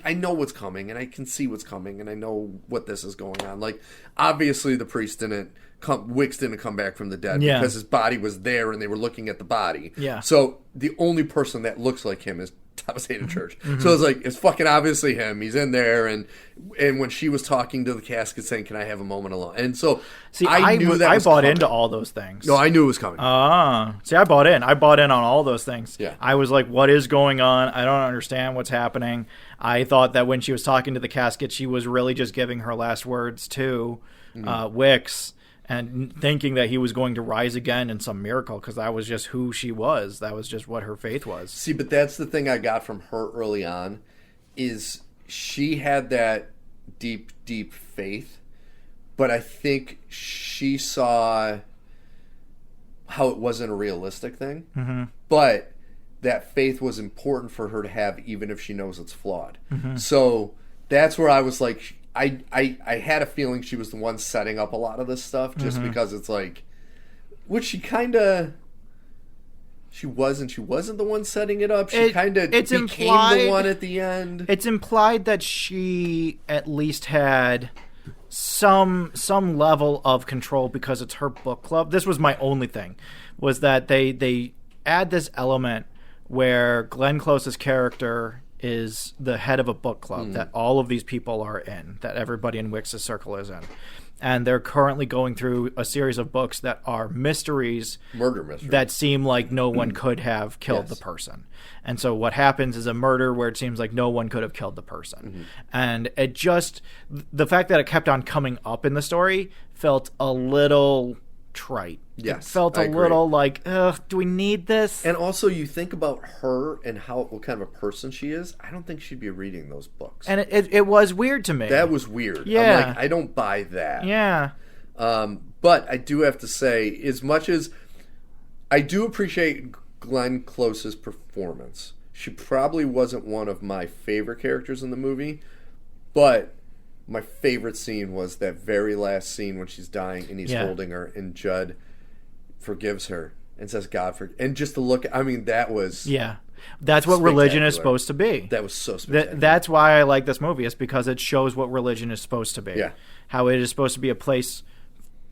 I know what's coming, and I can see what's coming, and I know what this is going on. Like, obviously the priest didn't Wicks didn't come back from the dead Yeah. because his body was there and they were looking at the body. Yeah. So the only person that looks like him is Thomas Hayden Church. So it's like, it's fucking obviously him. He's in there, and when she was talking to the casket saying, "Can I have a moment alone?" And so I knew that I was bought coming. into all those things. No, I knew it was coming. See, I bought in. I bought in on all those things. Yeah. I was like, what is going on? I don't understand what's happening. I thought that when she was talking to the casket, she was really just giving her last words to Wicks, and thinking that he was going to rise again in some miracle, because that was just who she was. That was just what her faith was. See, but that's the thing I got from her early on, is she had that deep, deep faith, but I think she saw how it wasn't a realistic thing, but that faith was important for her to have, even if she knows it's flawed. So that's where I was like, I had a feeling she was the one setting up a lot of this stuff, just because it's like, which she kind of... She wasn't the one setting it up. She kind of became the one at the end. It's implied that she at least had some level of control because it's her book club. This was my only thing, was that they add this element where Glenn Close's character is the head of a book club that all of these people are in, that everybody in Wicks' circle is in. And they're currently going through a series of books that are mysteries. Murder mysteries. That seem like no one could have killed the person. And so what happens is a murder where it seems like no one could have killed the person. And it just... The fact that it kept on coming up in the story felt a little trite. Yes, it felt a little like, ugh, do we need this? And also, you think about her and what kind of a person she is. I don't think she'd be reading those books. And it was weird to me. That was weird. Yeah. I'm like, I don't buy that. Yeah. But I do have to say, as much as I do appreciate Glenn Close's performance, she probably wasn't one of my favorite characters in the movie, but my favorite scene was that very last scene when she's dying and he's holding her, and Judd forgives her and says, "God for," and just to look, I mean, that was that's what religion is supposed to be. That was so spectacular. That's why I like this movie, is because it shows what religion is supposed to be. How it is supposed to be a place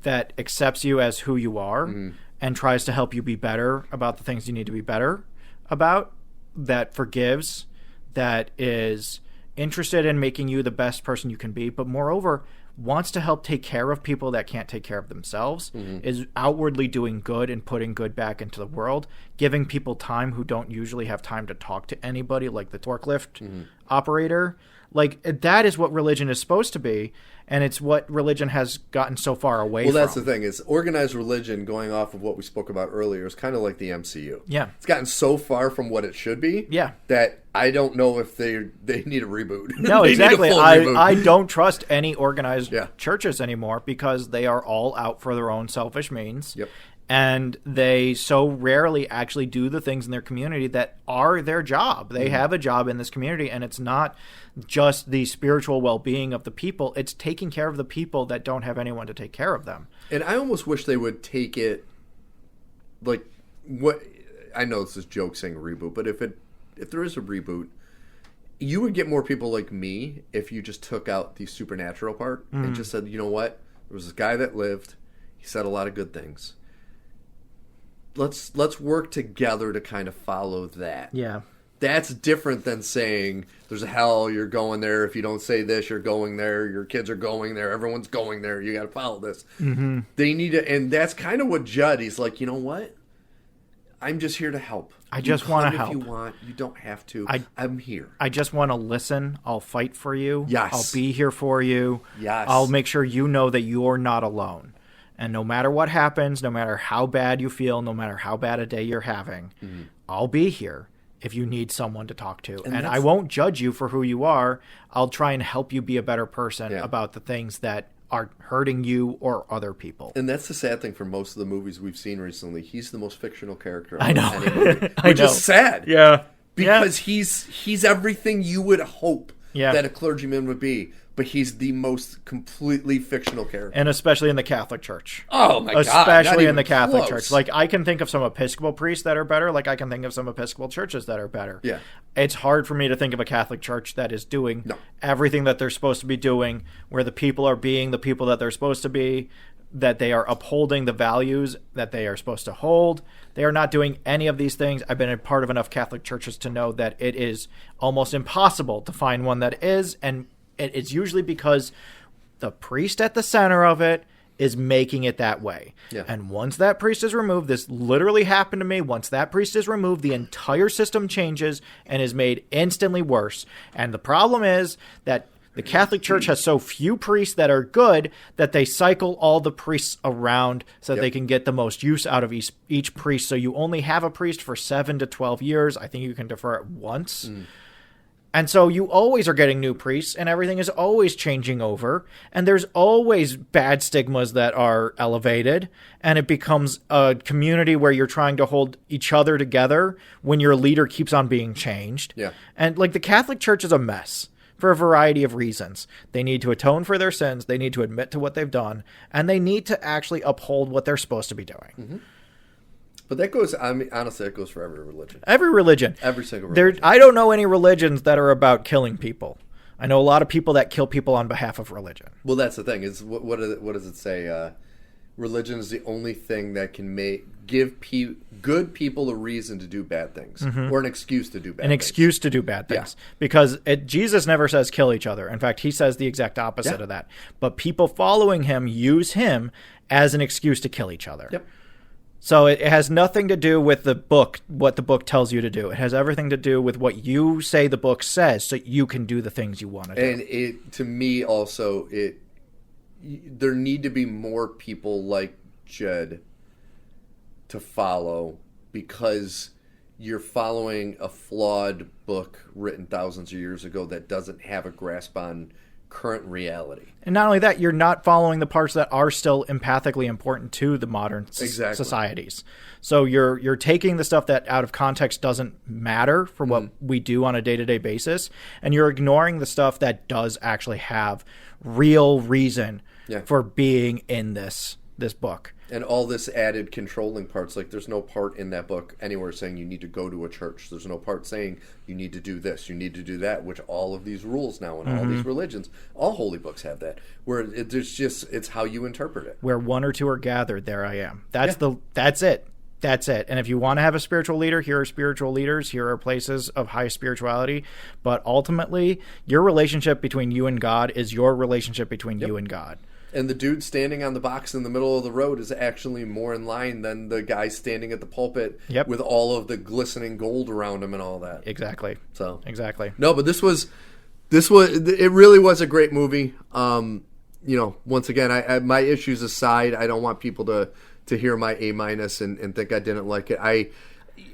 that accepts you as who you are and tries to help you be better about the things you need to be better about, that forgives, that is interested in making you the best person you can be, but moreover wants to help take care of people that can't take care of themselves, is outwardly doing good and putting good back into the world, giving people time who don't usually have time to talk to anybody, like the forklift operator. Like, that is what religion is supposed to be, and it's what religion has gotten so far away from. Well, that's the thing, is organized religion, going off of what we spoke about earlier, is kind of like the MCU. Yeah. It's gotten so far from what it should be that I don't know if they need a reboot. No, exactly. I don't trust any organized churches anymore, because they are all out for their own selfish means. Yep. And they so rarely actually do the things in their community that are their job. They have a job in this community, and it's not just the spiritual well-being of the people. It's taking care of the people that don't have anyone to take care of them. And I almost wish they would take it, like, what, I know this is joke saying reboot, but if there is a reboot, you would get more people like me if you just took out the supernatural part and just said, you know what, there was this guy that lived, he said a lot of good things. Let's work together to kind of follow that. Yeah. That's different than saying there's a hell, you're going there. If you don't say this, you're going there. Your kids are going there. Everyone's going there. You got to follow this. They need to, and that's kind of what Judd, he's like, you know what? I'm just here to help. I just want to help. If you want, you don't have to. I'm here. I just want to listen. I'll fight for you. Yes. I'll be here for you. Yes. I'll make sure you know that you're not alone. And no matter what happens, no matter how bad you feel, no matter how bad a day you're having, I'll be here if you need someone to talk to. And I won't judge you for who you are. I'll try and help you be a better person about the things that are hurting you or other people. And that's the sad thing for most of the movies we've seen recently. He's the most fictional character I know. any movie, which is sad. Yeah. Because he's everything you would hope that a clergyman would be. But he's the most completely fictional character. And especially in the Catholic Church. Oh, my God. Especially in the Catholic Church. Like, I can think of some Episcopal priests that are better. Like, I can think of some Episcopal churches that are better. Yeah. It's hard for me to think of a Catholic Church that is doing everything that they're supposed to be doing, where the people are being the people that they're supposed to be, that they are upholding the values that they are supposed to hold. They are not doing any of these things. I've been a part of enough Catholic churches to know that it is almost impossible to find one that is, and it's usually because the priest at the center of it is making it that way. Yeah. And once that priest is removed, this literally happened to me, once that priest is removed, the entire system changes and is made instantly worse. And the problem is that the Catholic Church has so few priests that are good that they cycle all the priests around so that they can get the most use out of each priest. So you only have a priest for 7 to 12 years. I think you can defer it once. And so you always are getting new priests, and everything is always changing over. And there's always bad stigmas that are elevated. And it becomes a community where you're trying to hold each other together when your leader keeps on being changed. Yeah. And like the Catholic Church is a mess for a variety of reasons. They need to atone for their sins. They need to admit to what they've done. And they need to actually uphold what they're supposed to be doing. Mm-hmm. But that goes, I mean, honestly, that goes for every religion. Every religion. Every single religion. I don't know any religions that are about killing people. I know a lot of people that kill people on behalf of religion. Well, that's the thing. Is what does it say? Religion is the only thing that can give good people a reason to do bad things, or an excuse to do bad things. An excuse to do bad things. Yeah. Because Jesus never says kill each other. In fact, he says the exact opposite of that. But people following him use him as an excuse to kill each other. Yep. So it has nothing to do with the book, what the book tells you to do. It has everything to do with what you say the book says, so you can do the things you want to do. And to me also, there need to be more people like Jed to follow, because you're following a flawed book written thousands of years ago that doesn't have a grasp on current reality. And not only that, you're not following the parts that are still empathically important to the modern societies. So you're taking the stuff that out of context doesn't matter for what we do on a day-to-day basis, and you're ignoring the stuff that does actually have real reason for being in this book. And all this added controlling parts, like there's no part in that book anywhere saying you need to go to a church. There's no part saying you need to do this, you need to do that, which all of these rules now in all these religions, all holy books have that, where it's how you interpret it. Where one or two are gathered, there I am. That's it. That's it. And if you want to have a spiritual leader, here are spiritual leaders. Here are places of high spirituality. But ultimately, your relationship between you and God is your relationship between you and God. And the dude standing on the box in the middle of the road is actually more in line than the guy standing at the pulpit with all of the glistening gold around him and all that. Exactly. So exactly. No, but this was it really was a great movie. Once again, I my issues aside, I don't want people to hear my A- and think I didn't like it.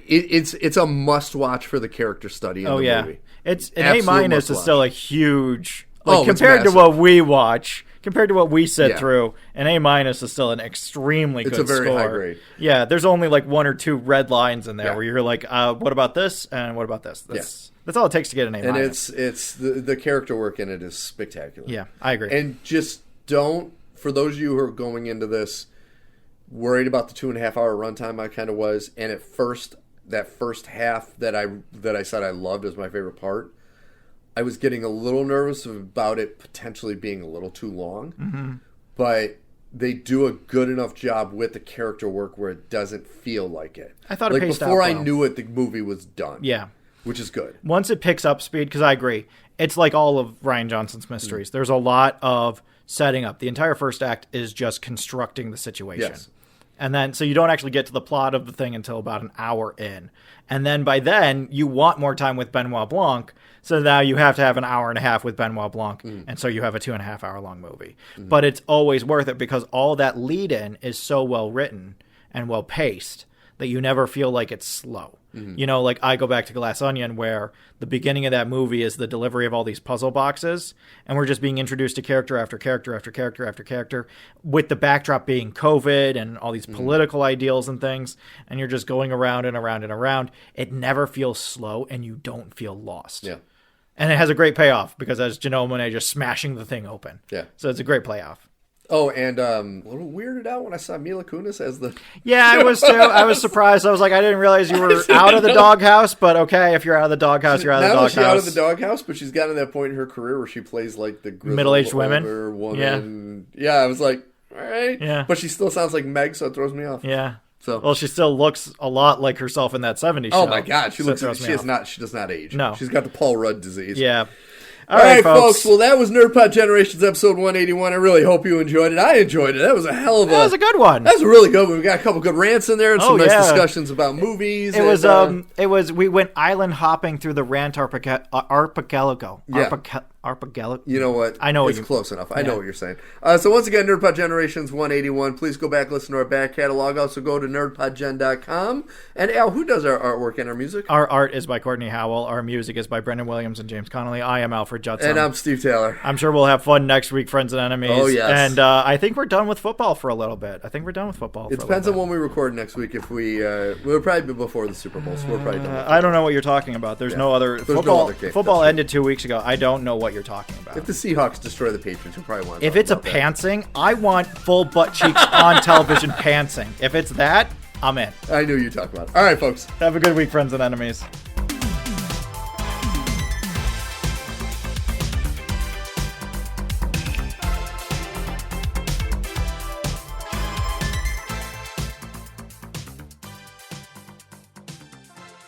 It's a must watch for the character study in the movie. It's an A- is still a huge compared to what we watch. Compared to what we sit through, an A- is still an extremely good score. It's a very high grade. Yeah, there's only like one or two red lines in there where you're like, what about this? And what about this? That's all it takes to get an A-. And it's the character work in it is spectacular. Yeah, I agree. And just don't, for those of you who are going into this worried about the 2.5 hour runtime, I kind of was. And at first, that first half that I said I loved as my favorite part, I was getting a little nervous about it potentially being a little too long, but they do a good enough job with the character work where it doesn't feel like it. I thought it paced out before well. I knew it, the movie was done. Yeah, which is good. Once it picks up speed, because I agree, it's like all of Rian Johnson's mysteries. There's a lot of setting up. The entire first act is just constructing the situation. Yes. And then, so you don't actually get to the plot of the thing until about an hour in. And then by then, you want more time with Benoit Blanc. So now you have to have an hour and a half with Benoit Blanc. And so you have a 2.5 hour long movie. But it's always worth it because all that lead in is so well written and well paced that you never feel like it's slow. Like I go back to Glass Onion, where the beginning of that movie is the delivery of all these puzzle boxes, and we're just being introduced to character after character after character after character, with the backdrop being COVID and all these political ideals and things, and you're just going around and around and around. It never feels slow, and you don't feel lost. Yeah. And it has a great payoff, because as Janelle Monáe just smashing the thing open. Yeah. So it's a great payoff. Oh, and a little weirded out when I saw Mila Kunis as the... Yeah, I was too. I was surprised. I was like, I didn't realize you were out of the doghouse, but okay, if you're out of the doghouse, you're out of the doghouse. She's out of the doghouse, but she's gotten to that point in her career where she plays like the middle-aged women. woman. Yeah, I was like, all right. Yeah. But she still sounds like Meg, so it throws me off. Yeah. So. Well, she still looks a lot like herself in that 70s show. Oh my God, she looks. She does not age. No. She's got the Paul Rudd disease. Yeah. All right, folks. Well, that was Nerdpod Generations episode 181. I really hope you enjoyed it. I enjoyed it. That was a hell of a. That was a good one. That was a really good one. We got a couple good rants in there and some nice discussions about movies. It was. We went island hopping through the Rant Archipelago. Yeah. Archipelago. You know what? I know it's close enough. I know what you're saying. So once again, Nerdpod Generations 181. Please go back, listen to our back catalog. Also go to nerdpodgen.com. And Al, who does our artwork and our music? Our art is by Kortney Howell. Our music is by Brendan Williams and James Connolly. I am Alfred Judson. And I'm Steve Taylor. I'm sure we'll have fun next week, friends and enemies. Oh, yes. And I think we're done with football for a little bit. It depends on when we record next week. If we'll probably be before the Super Bowl, so we're probably done. I don't know what you're talking about. There's no other football. Game. Football ended 2 weeks ago. I don't know what you're talking about. If the Seahawks destroy the Patriots, you'll probably want to If it's a pantsing, I want full butt cheeks on television pantsing. If it's that, I'm in. I knew you talked about it. All right, folks. Have a good week, friends and enemies.